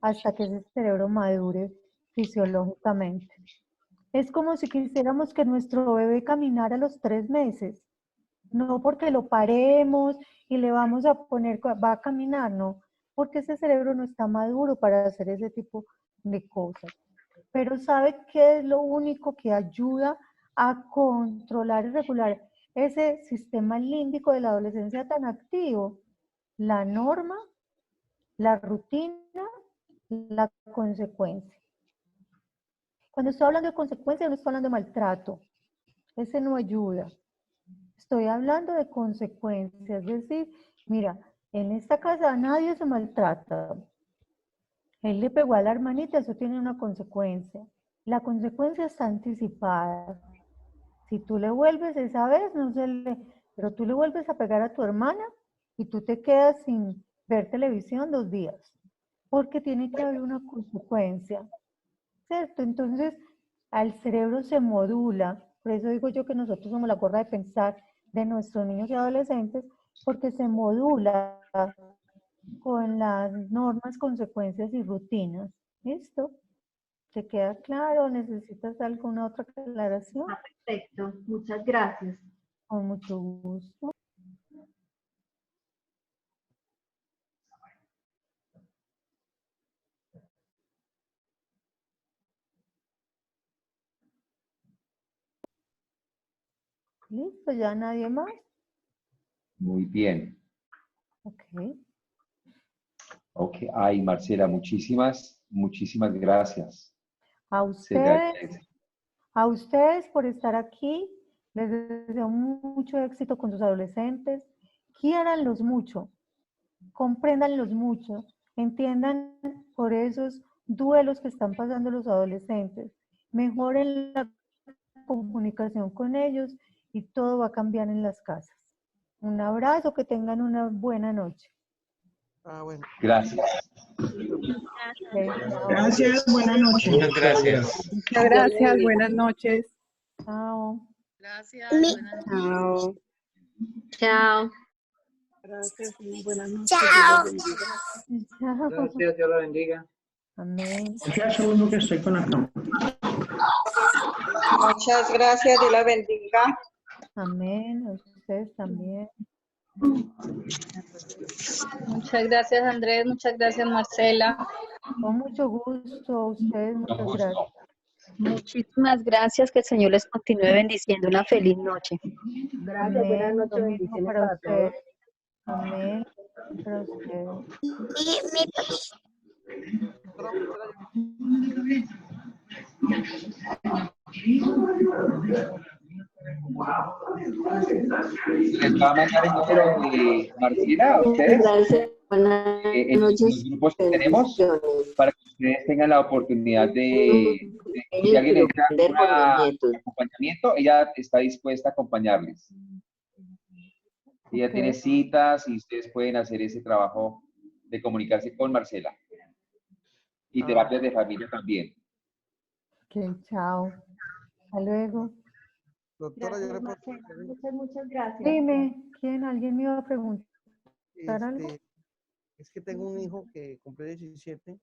hasta que ese cerebro madure fisiológicamente. Es como si quisiéramos que nuestro bebé caminara a los 3 meses. No porque lo paremos y le vamos a poner, va a caminar, no, porque ese cerebro no está maduro para hacer ese tipo de cosas. Pero ¿sabe qué es lo único que ayuda a controlar y regular ese sistema límbico de la adolescencia tan activo? La norma, la rutina, la consecuencia. Cuando estoy hablando de consecuencia, no estoy hablando de maltrato. Ese no ayuda. Estoy hablando de consecuencias. Es decir, mira, en esta casa nadie se maltrata. Él le pegó a la hermanita, eso tiene una consecuencia. La consecuencia está anticipada. Si tú le vuelves esa vez, no se le... Pero tú le vuelves a pegar a tu hermana y tú te quedas sin ver televisión 2 días. Porque tiene que haber una consecuencia. ¿Cierto? Entonces, al cerebro se modula. Por eso digo yo que nosotros somos la gorra de pensar de nuestros niños y adolescentes, porque se modula con las normas, consecuencias y rutinas. ¿Listo? ¿Te queda claro? ¿Necesitas alguna otra aclaración? Perfecto, muchas gracias. Con mucho gusto. ¿Listo? ¿Ya nadie más? Muy bien. Ok. Ok. Ay, Marcela, muchísimas gracias. A Se le ustedes, agradece. a ustedes por estar aquí. Les deseo mucho éxito con sus adolescentes. Quiéranlos mucho. Compréndanlos mucho. Entiendan por esos duelos que están pasando los adolescentes. Mejoren la comunicación con ellos y todo va a cambiar en las casas. Un abrazo, que tengan una buena noche. Bueno. Gracias. Gracias, buenas noches. Muchas gracias. Muchas gracias, buenas noches. Chao. Gracias, buenas noches. Chao. Chao. Gracias, buenas noches. Chao. Chao. Gracias, Dios la bendiga. Amén. Ya segundo que estoy con la cámara. Muchas gracias, Dios la bendiga. Amén. A ustedes también. Muchas gracias, Andrés. Muchas gracias, Marcela. Con mucho gusto. A ustedes, muchas Con gracias. gusto. Muchísimas gracias. Que el Señor les continúe bendiciendo. Una feliz noche. Gracias, buenas Amén. noches, Lo mismo bendiciones para para todos. ustedes. Amén. Para ustedes. Les va a mandar el número de Marcela a ustedes Gracias. Buenas en los noches. grupos que tenemos para que ustedes tengan la oportunidad de si alguien necesita algún acompañamiento, ella está dispuesta a acompañarles. Ella Ok. tiene citas y ustedes pueden hacer ese trabajo de comunicarse con Marcela. Y terapias de familia también. Ok, chao. Hasta luego. Doctora, yo le Gracias, puedo... Marcela. Muchas gracias. Dime, ¿quién? ¿Alguien me iba a preguntar algo? Es que tengo un hijo que cumplió 17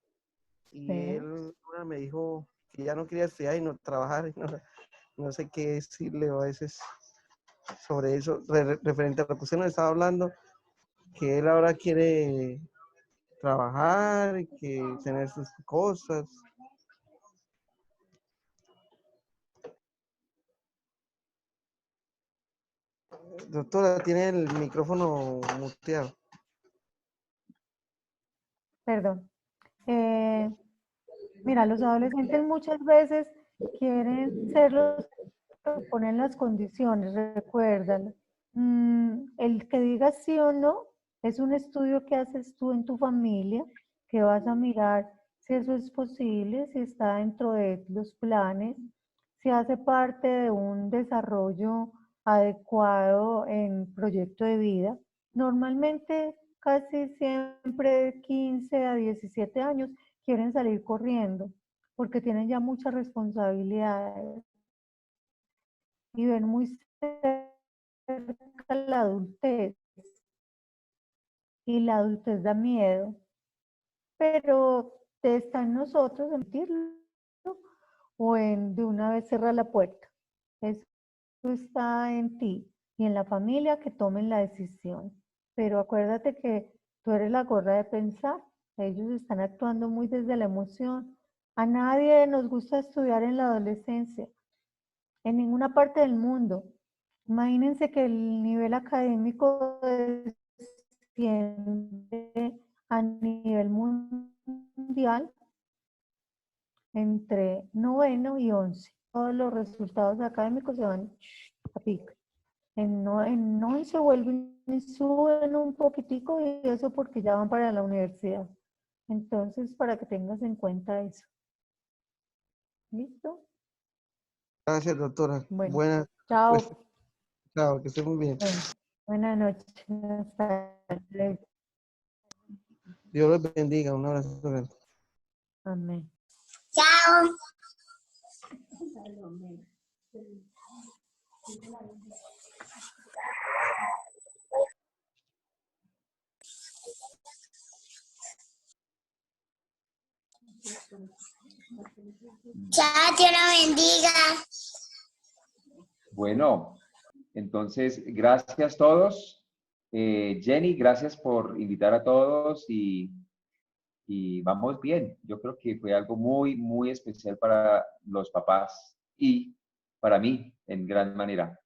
y Sí. él me dijo que ya no quería estudiar y no trabajar. Y no sé qué decirle a veces sobre eso, referente a lo que usted nos estaba hablando, que él ahora quiere trabajar y que tener sus cosas. Doctora, tiene el micrófono muteado. Perdón. Mira, los adolescentes muchas veces quieren ser los que ponen las condiciones, recuérdalo. El que diga sí o no es un estudio que haces tú en tu familia, que vas a mirar si eso es posible, si está dentro de los planes, si hace parte de un desarrollo adecuado en proyecto de vida. Normalmente casi siempre de 15 a 17 años quieren salir corriendo porque tienen ya muchas responsabilidades y ven muy cerca la adultez. Y la adultez da miedo, pero está en nosotros sentirlo o en de una vez cerrar la puerta. Eso está en ti y en la familia que tomen la decisión. Pero acuérdate que tú eres la gorra de pensar. Ellos están actuando muy desde la emoción. A nadie nos gusta estudiar en la adolescencia, en ninguna parte del mundo. Imagínense que el nivel académico desciende a nivel mundial entre 9º y 11. Todos los resultados académicos se van a pico. En 11 vuelven y suben un poquitico y eso porque ya van para la universidad. Entonces, para que tengas en cuenta eso. ¿Listo? Gracias, doctora. Bueno, Buenas. chao. Chao, que esté muy bien. Bueno, buenas noches. Hasta luego. Dios los bendiga. Un abrazo grande. Amén. Chao. Chao, Dios la bendiga. Bueno, entonces, gracias a todos. Jenny, gracias por invitar a todos y vamos bien. Yo creo que fue algo muy, muy especial para los papás y para mí en gran manera.